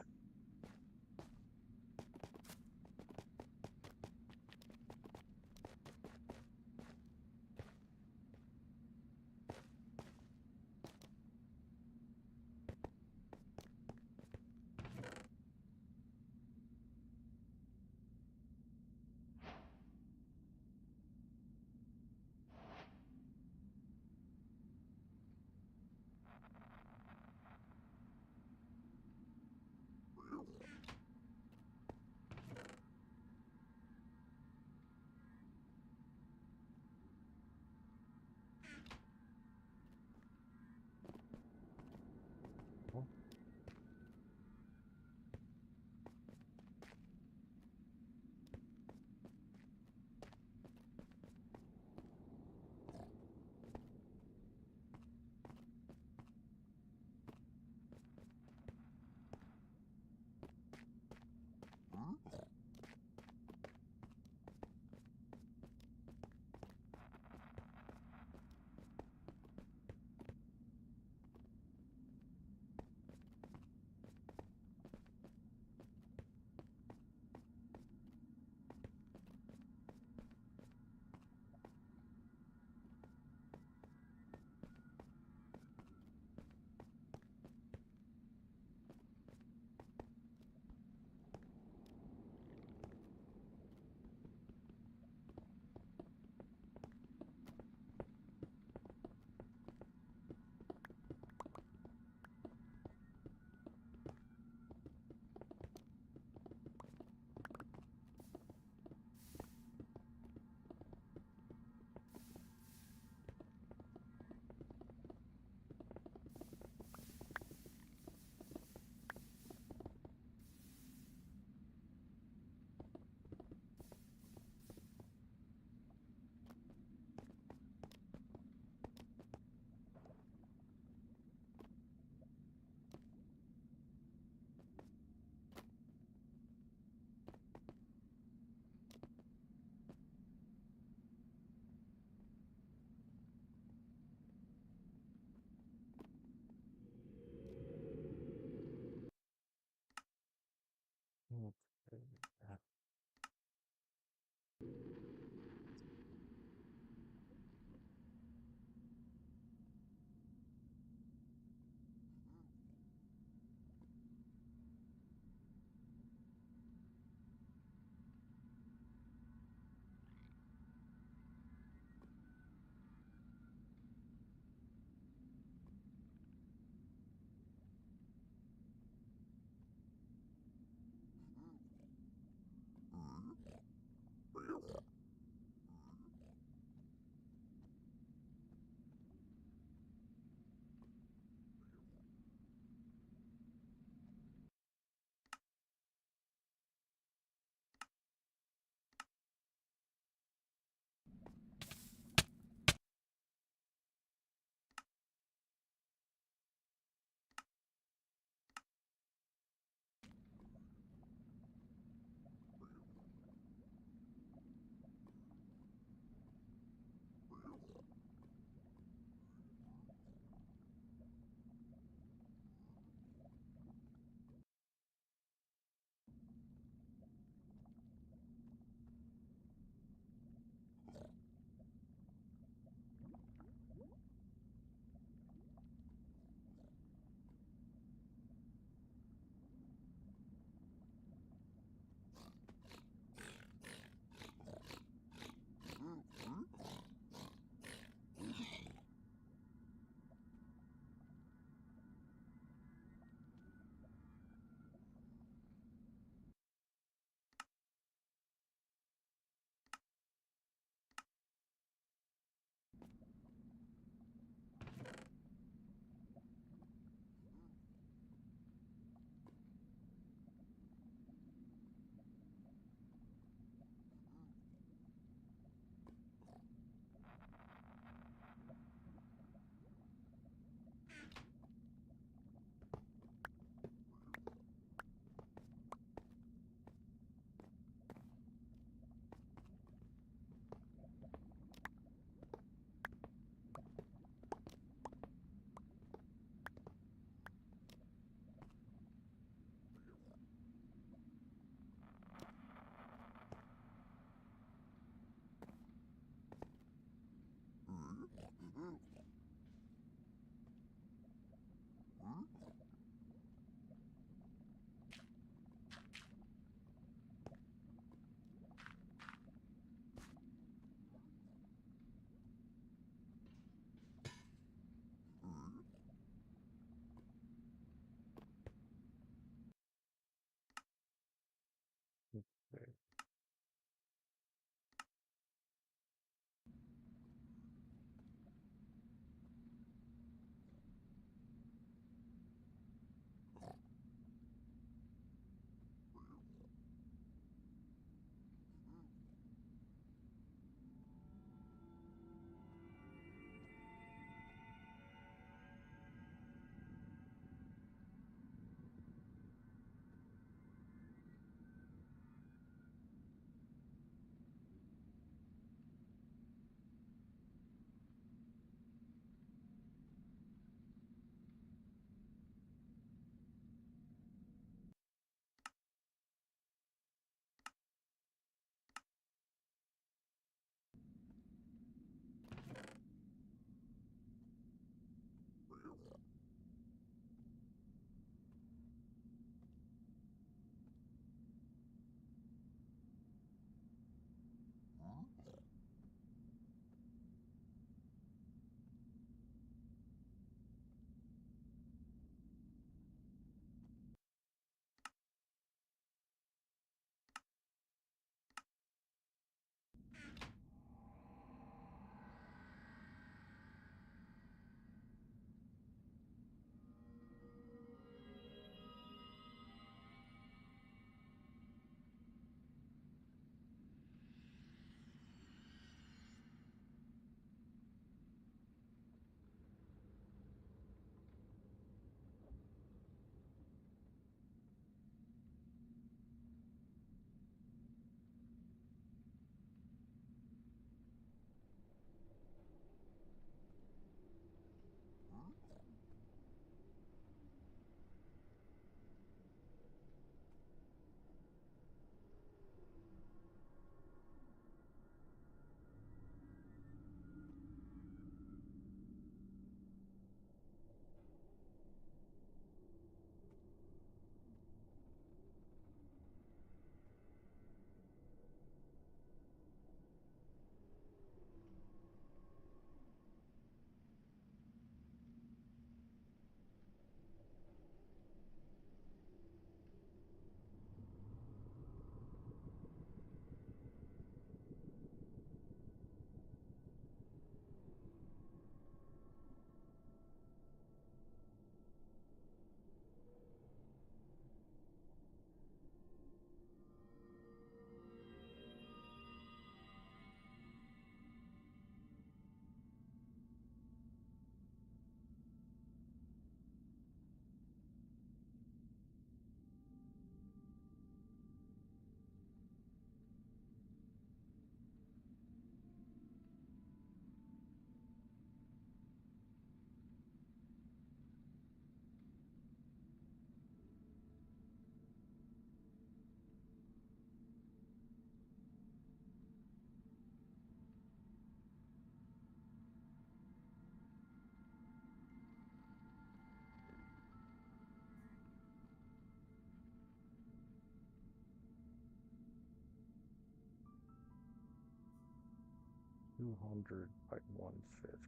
200 by 150.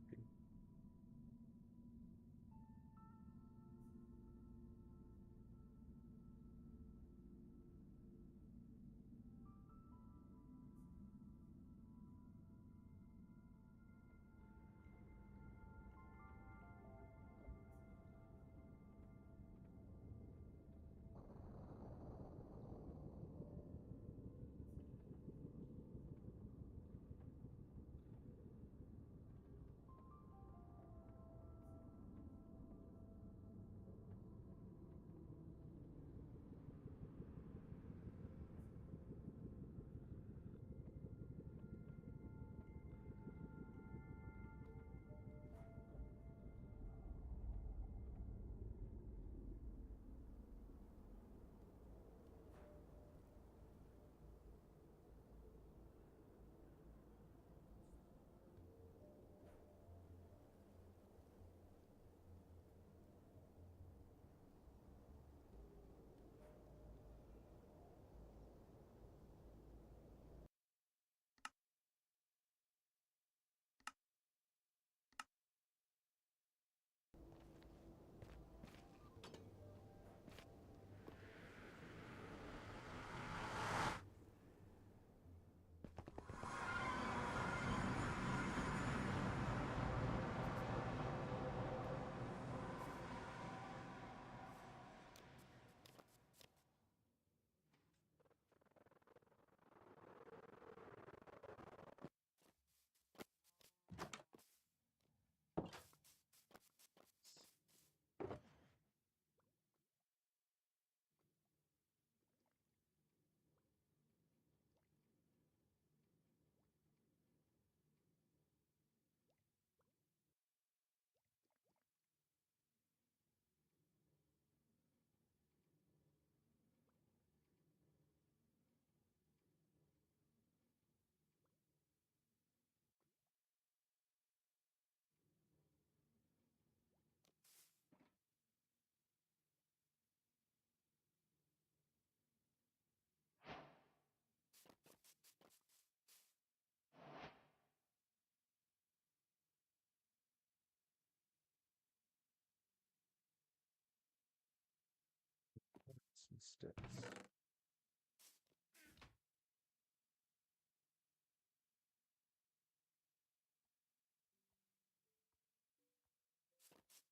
Some sticks.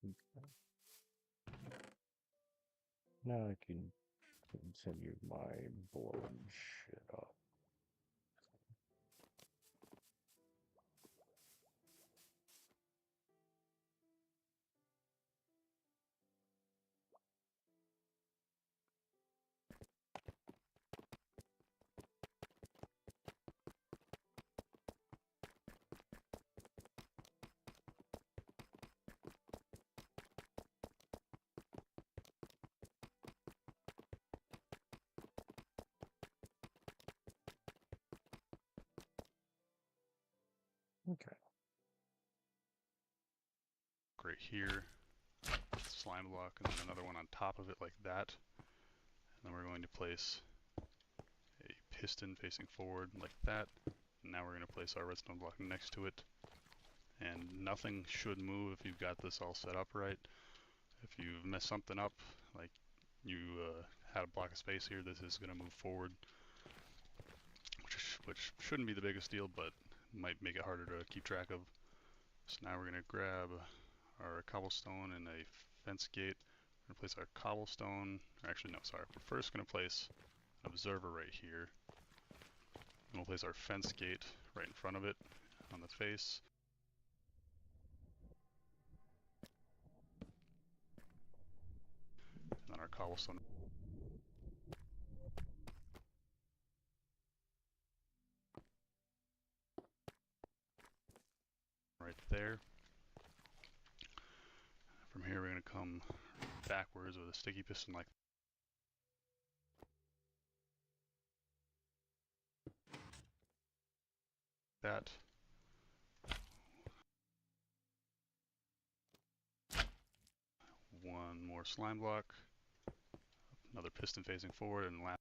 Okay. Now I can continue my blowing shit up. Okay. Right here, slime block, and then another one on top of it like that. And then we're going to place a piston facing forward like that. And now we're going to place our redstone block next to it. And nothing should move if you've got this all set up right. If you've messed something up, like you had a block of space here, this is going to move forward, which shouldn't be the biggest deal, but might make it harder to keep track of. So now we're going to grab our cobblestone and a fence gate. We're going to place our cobblestone, or actually no, sorry, we're first going to place an observer right here. And we'll place our fence gate right in front of it on the face. And then our cobblestone right there. From here we're going to come backwards with a sticky piston like that. One more slime block, another piston facing forward, and last.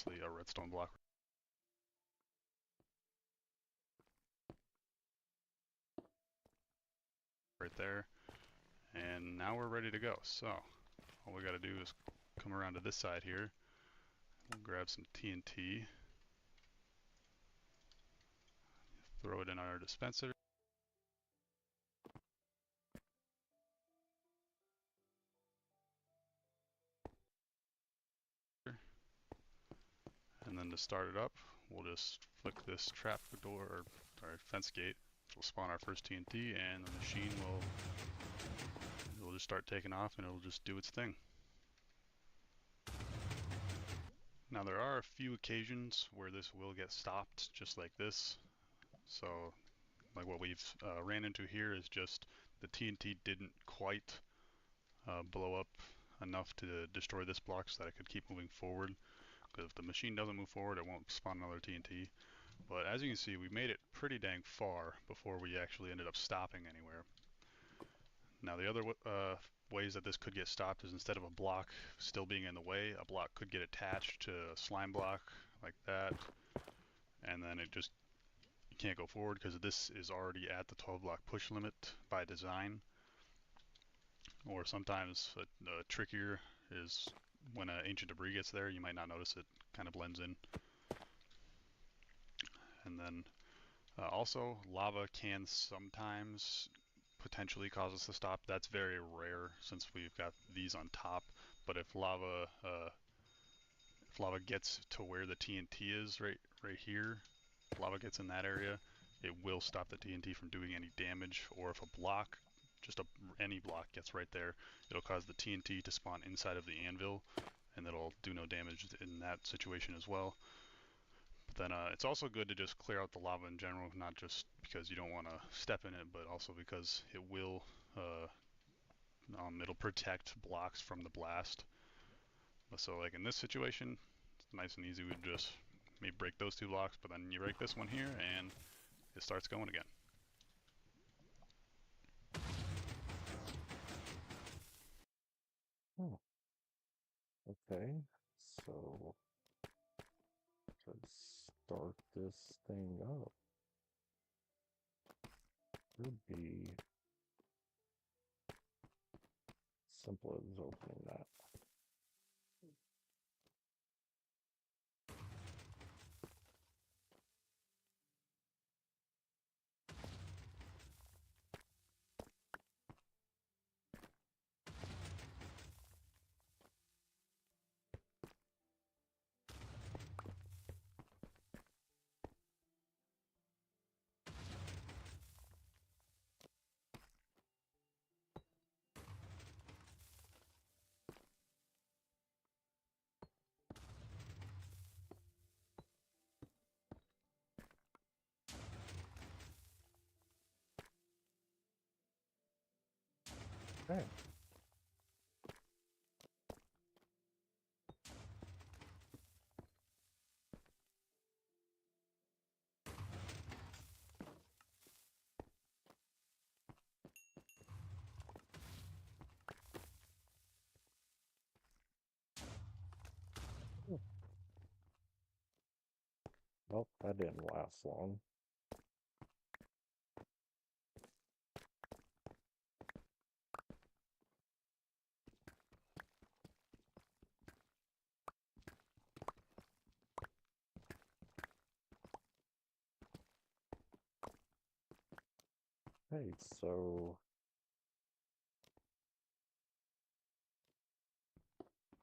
obviously a redstone block. Right there. And now we're ready to go. So all we got to do is come around to this side here. We'll grab some TNT. Throw it in our dispenser. And then to start it up, we'll just flick this trap door, or sorry, fence gate, which will spawn our first TNT, and the machine will just start taking off, and it'll just do its thing. Now there are a few occasions where this will get stopped, just like this. So, like what we've ran into here is just the TNT didn't quite blow up enough to destroy this block so that it could keep moving forward. Because if the machine doesn't move forward, it won't spawn another TNT. But as you can see, we made it pretty dang far before we actually ended up stopping anywhere. Now the other ways that this could get stopped is instead of a block still being in the way, a block could get attached to a slime block like that. And then it just, you can't go forward because this is already at the 12 block push limit by design. Or sometimes a trickier is when ancient debris gets there, you might not notice it kind of blends in. And then also lava can sometimes potentially cause us to stop. That's very rare since we've got these on top. But if lava gets to where the TNT is, right here, if lava gets in that area, it will stop the TNT from doing any damage. Or if a block, any block gets right there, it'll cause the TNT to spawn inside of the anvil, and it'll do no damage in that situation as well. But then it's also good to just clear out the lava in general, not just because you don't want to step in it, but also because it will it'll protect blocks from the blast. So like in this situation, it's nice and easy. We just maybe break those two blocks, but then you break this one here, and it starts going again. Oh. Okay, so to start this thing up, would be simple as opening that. Okay. Well, that didn't last long. Okay, so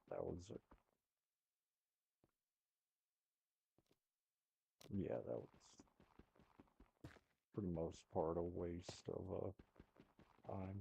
that was it. Yeah, that was for the most part a waste of time.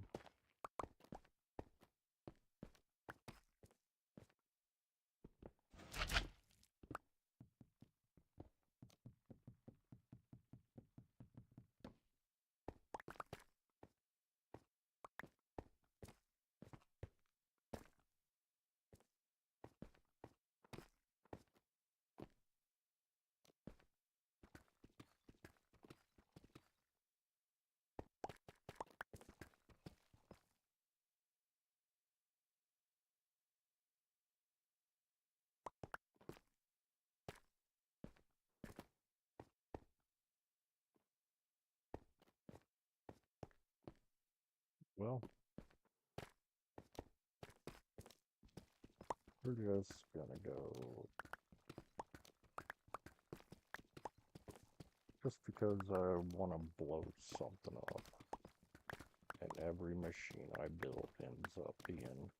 Well, we're just gonna go just because I want to blow something up, and every machine I build ends up being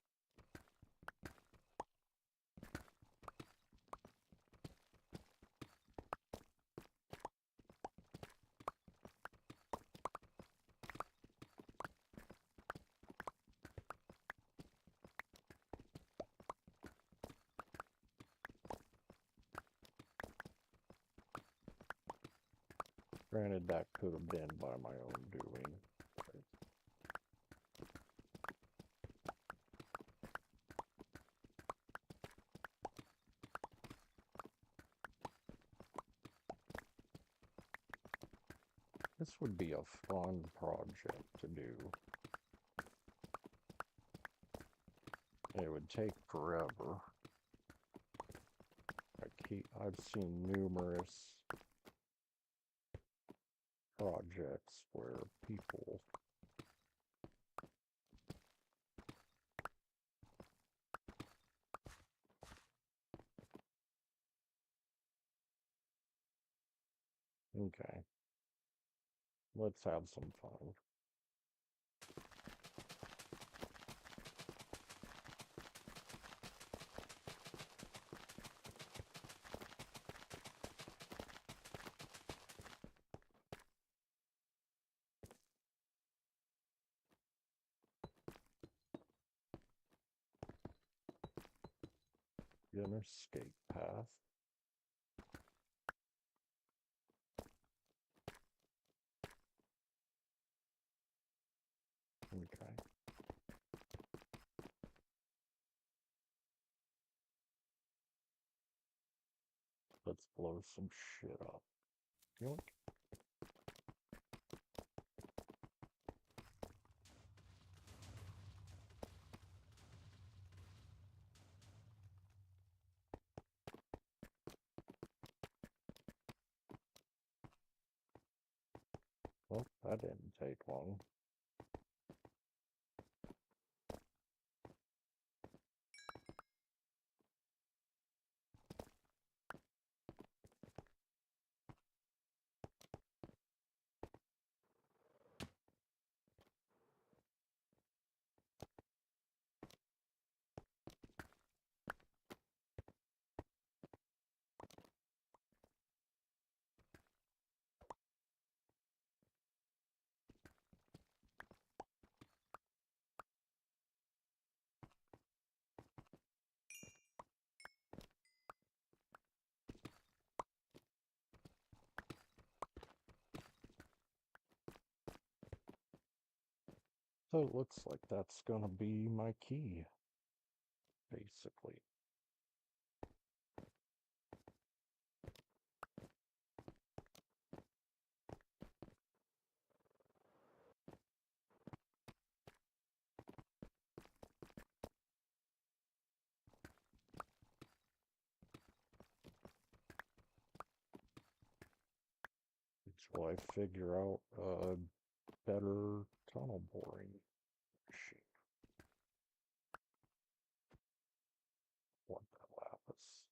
granted, that could have been by my own doing. But this would be a fun project to do. It would take forever. I've seen numerous projects where people okay, let's have some fun. Escape path. Okay. Let's blow some shit up. Yoink. Well, that didn't take long. So it looks like that's gonna be my key, basically. Until I figure out a better tunnel boring machine. Want that lapis.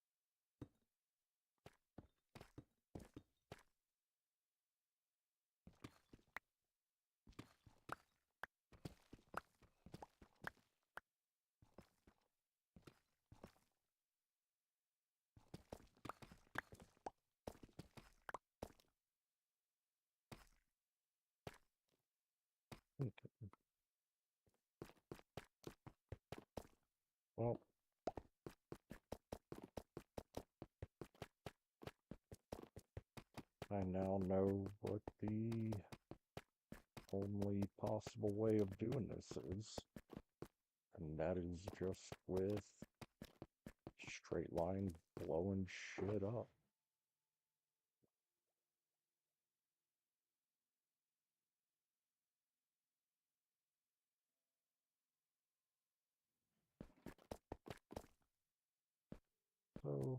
Okay. Well, I now know what the only possible way of doing this is, and that is just with straight line blowing shit up. So,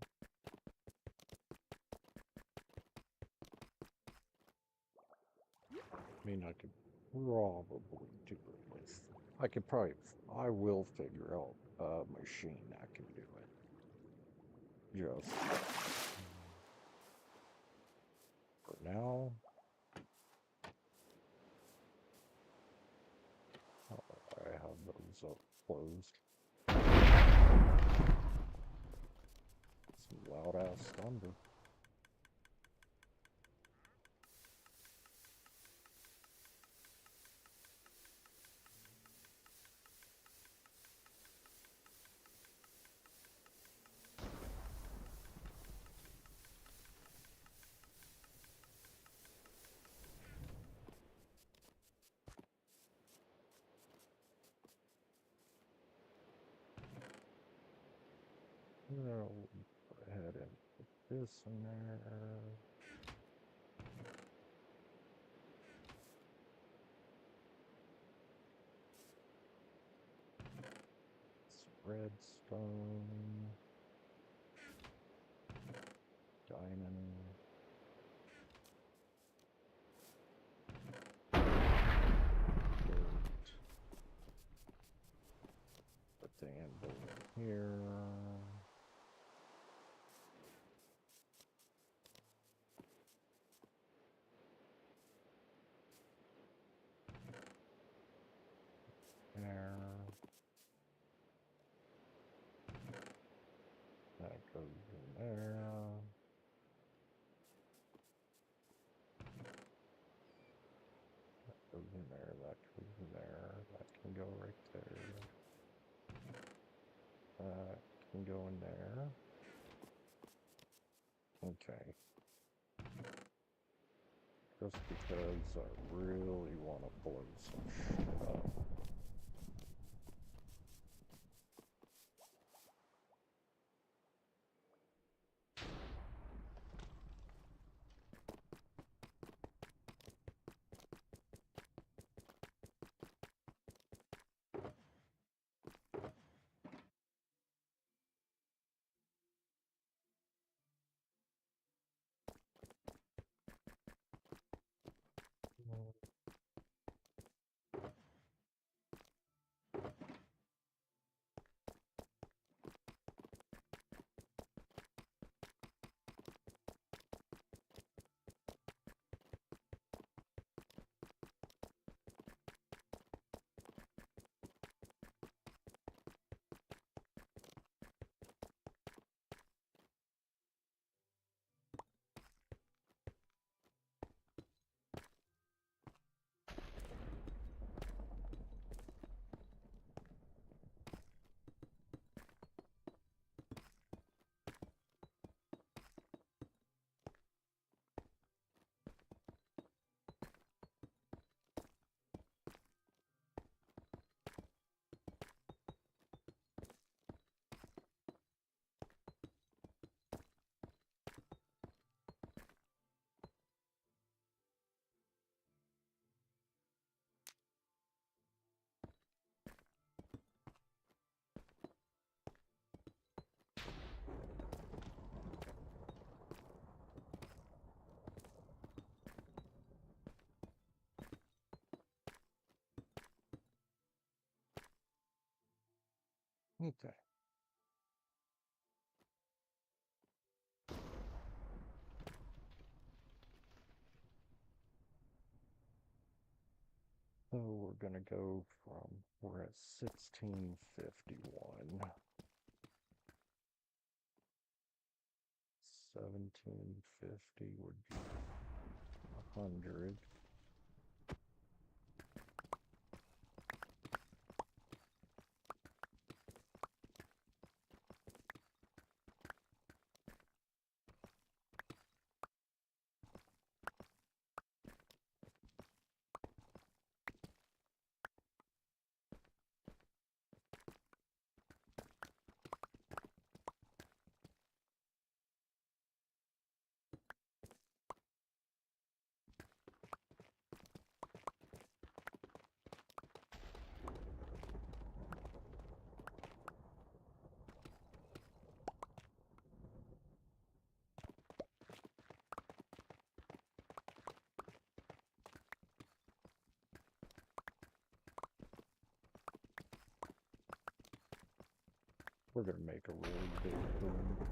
I mean, I could probably do it with. I will figure out a machine that can do it. Just for now. I have those up closed. Some loud ass thunder. No, go ahead and put this in there. Some redstone. Diamond. Dirt. Put the anvil in here. There. That goes in there. That goes in there. That goes in there. That can go right there. That can go in there. Okay. Just because I really want to blow some shit up. Okay. So we're gonna go from, we're at 1651. 1750 would be 100. We're gonna make a really big boom.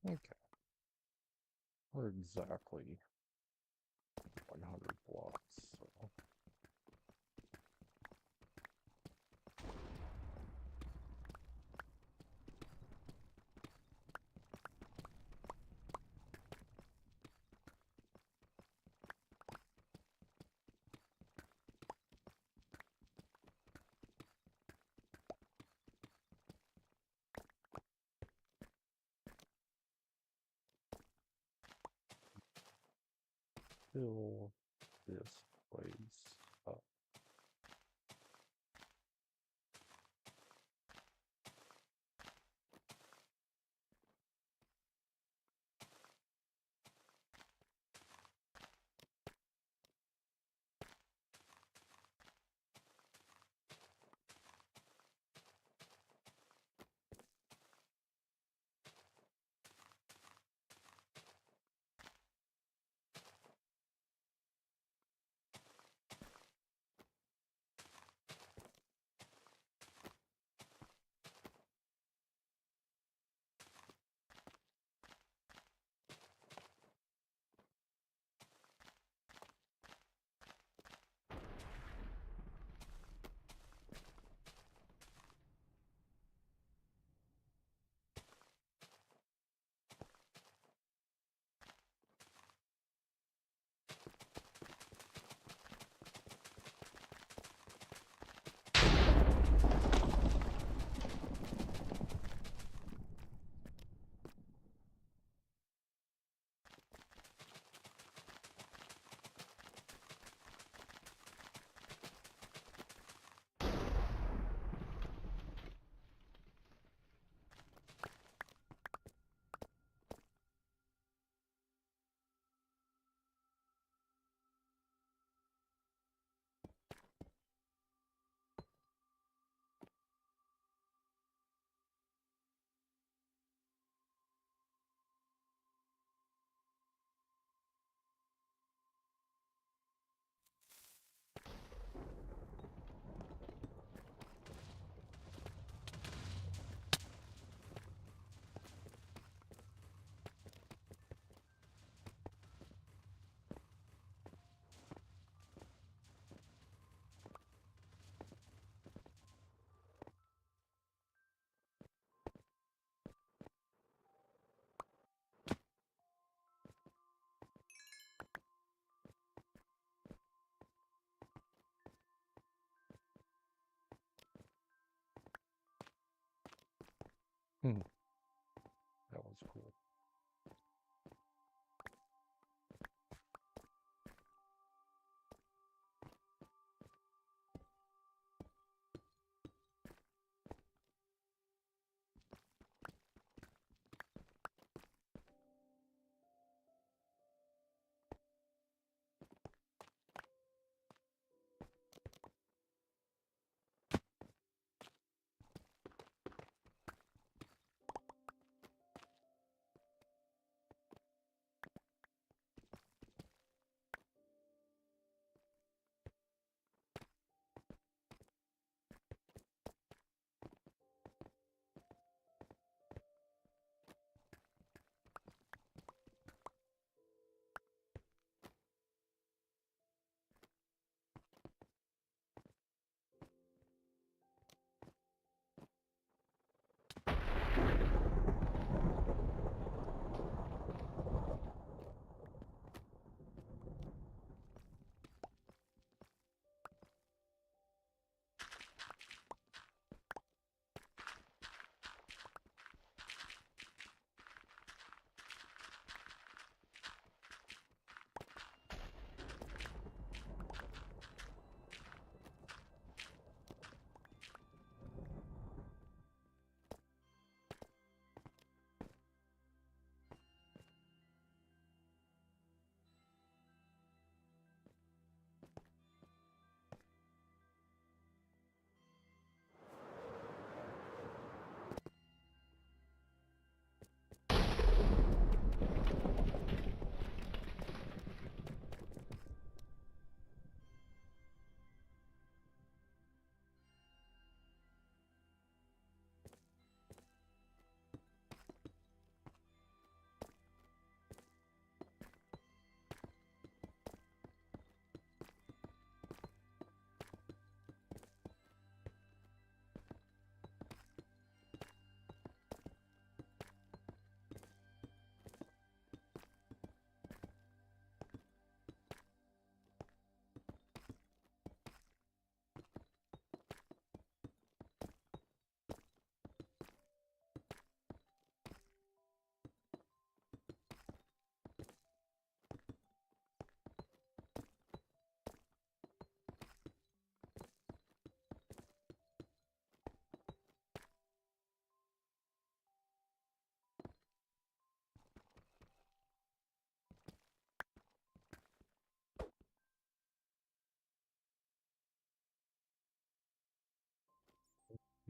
Okay. We're exactly 100 blocks, so... Fill this place up.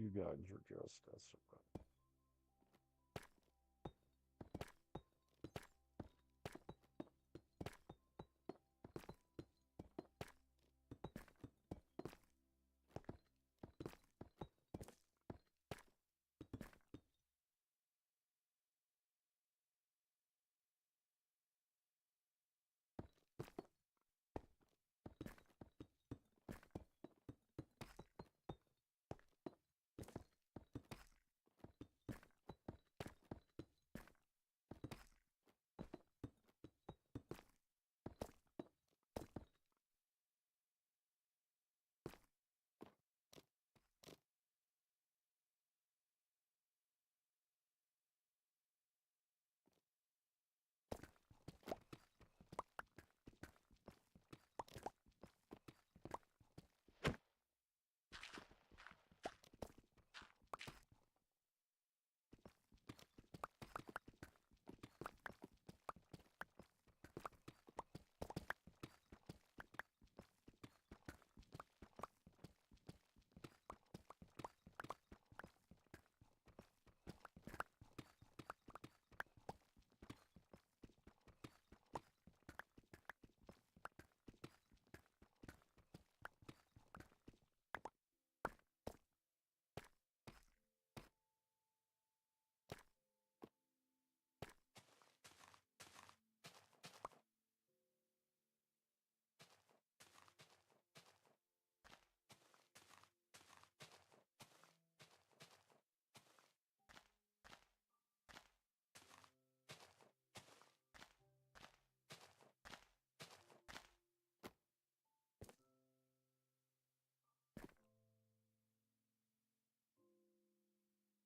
You guys are just desperate.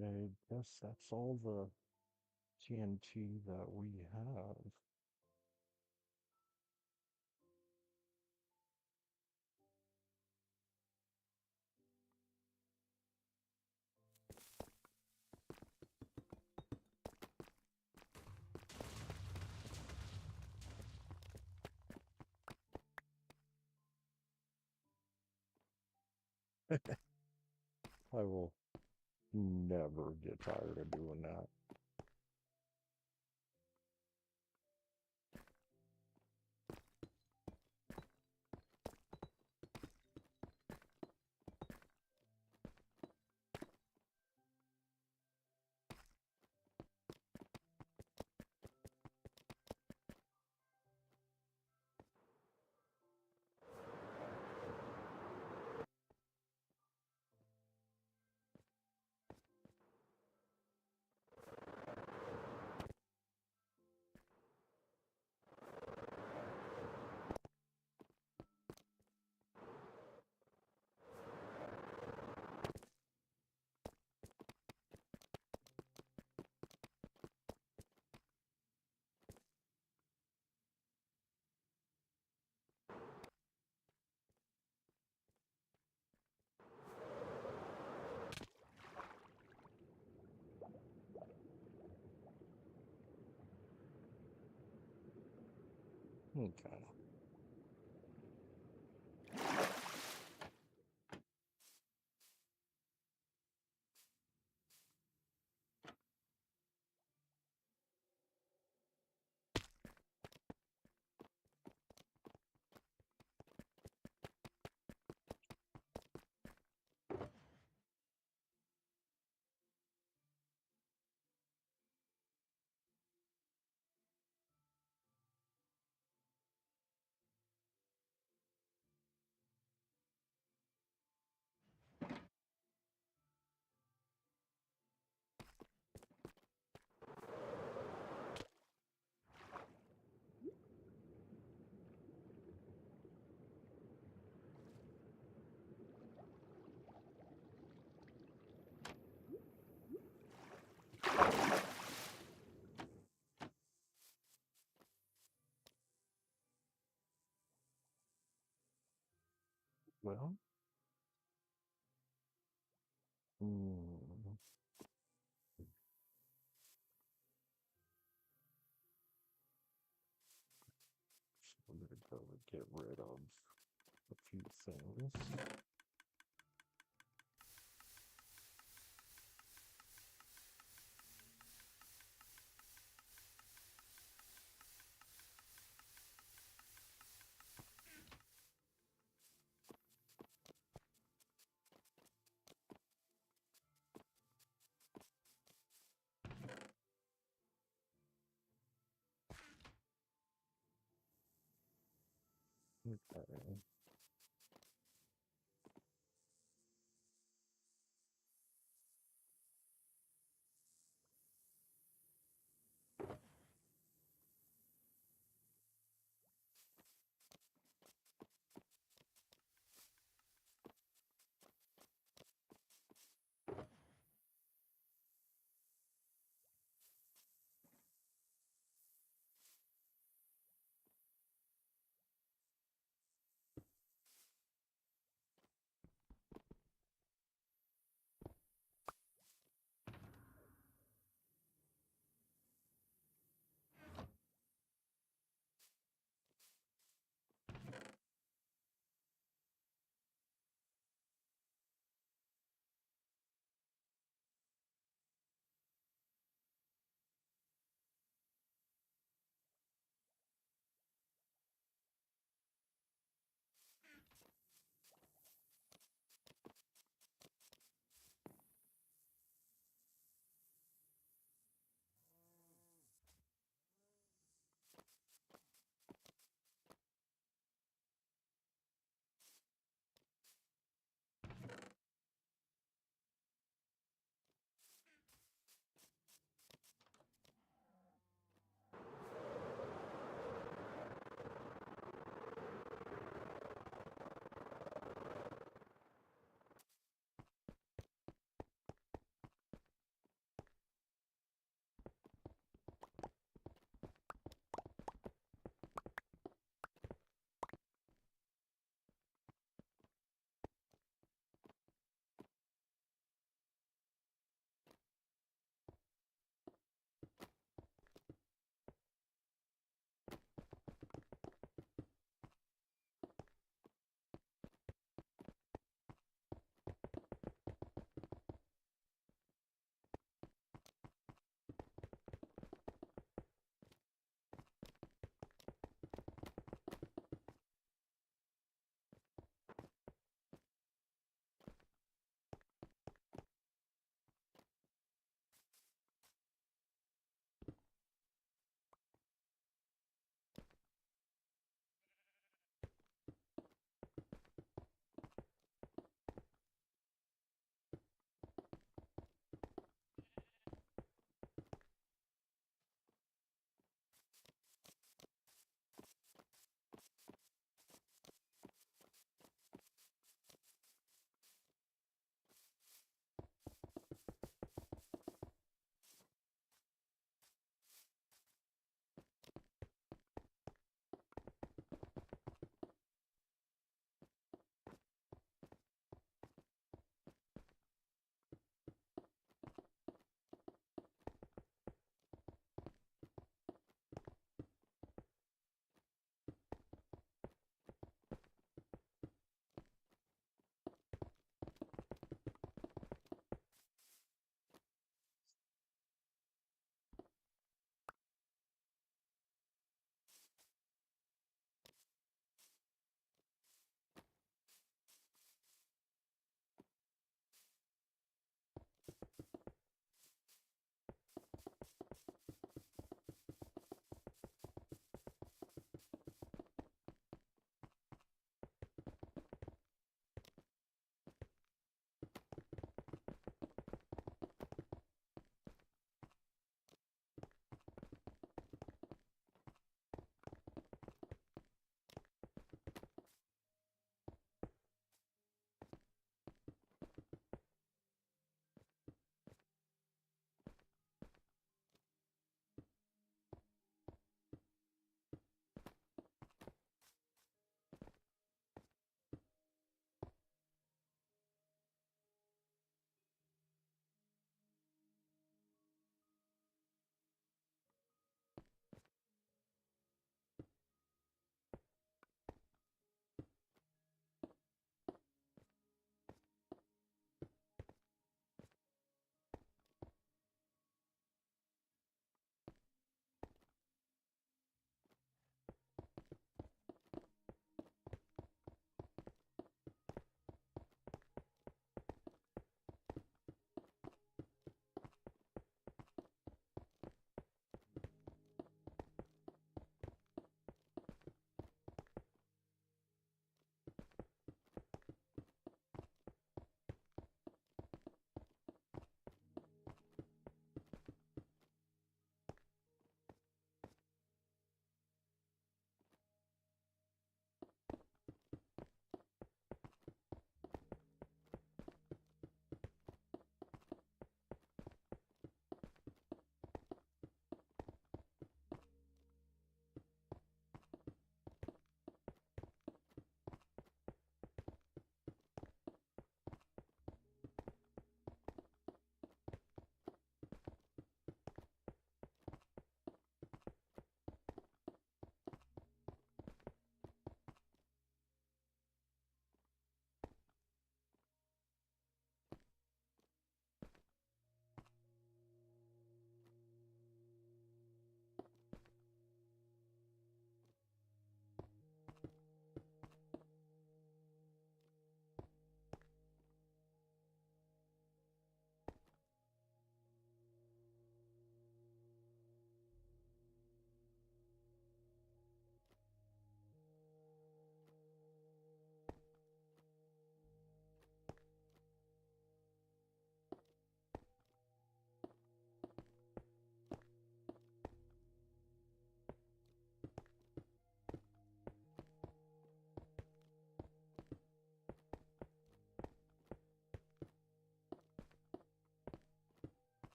I guess that's all the TNT that we have. I will never get tired of doing that. Okay. Well, we're gonna go and get rid of a few things. Okay.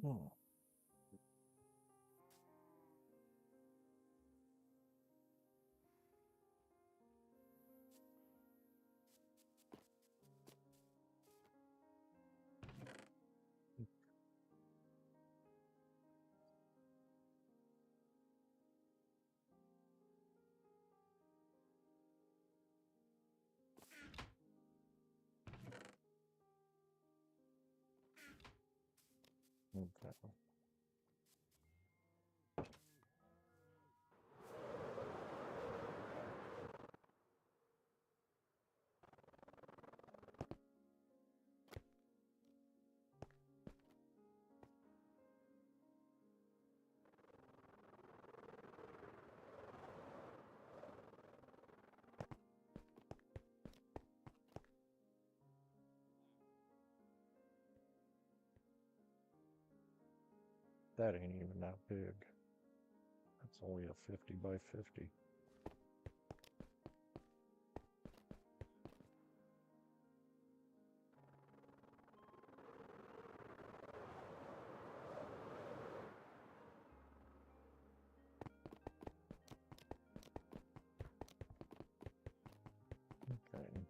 Hmm. Okay. That ain't even that big. That's only a 50 by 50. Okay.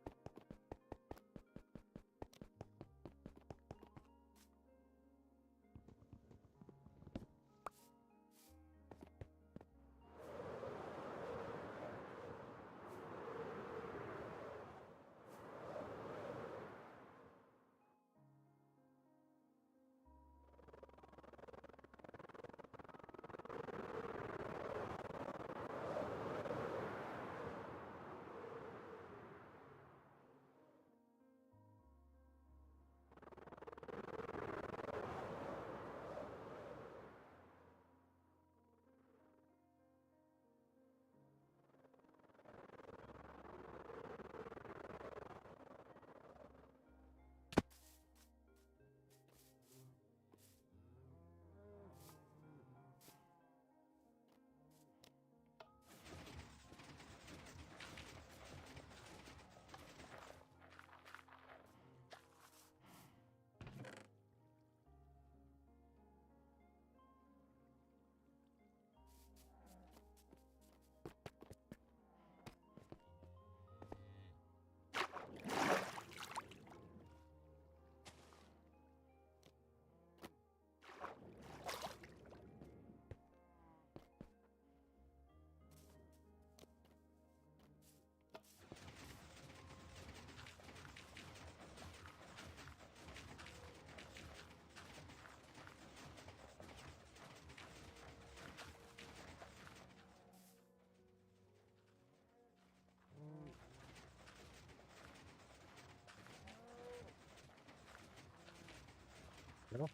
Well,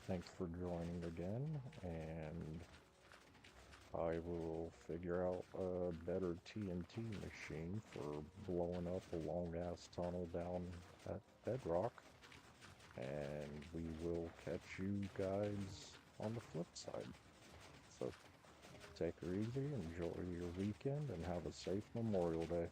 thanks for joining again, and I will figure out a better TNT machine for blowing up a long-ass tunnel down at Bedrock, and we will catch you guys on the flip side. So take her easy, enjoy your weekend, and have a safe Memorial Day.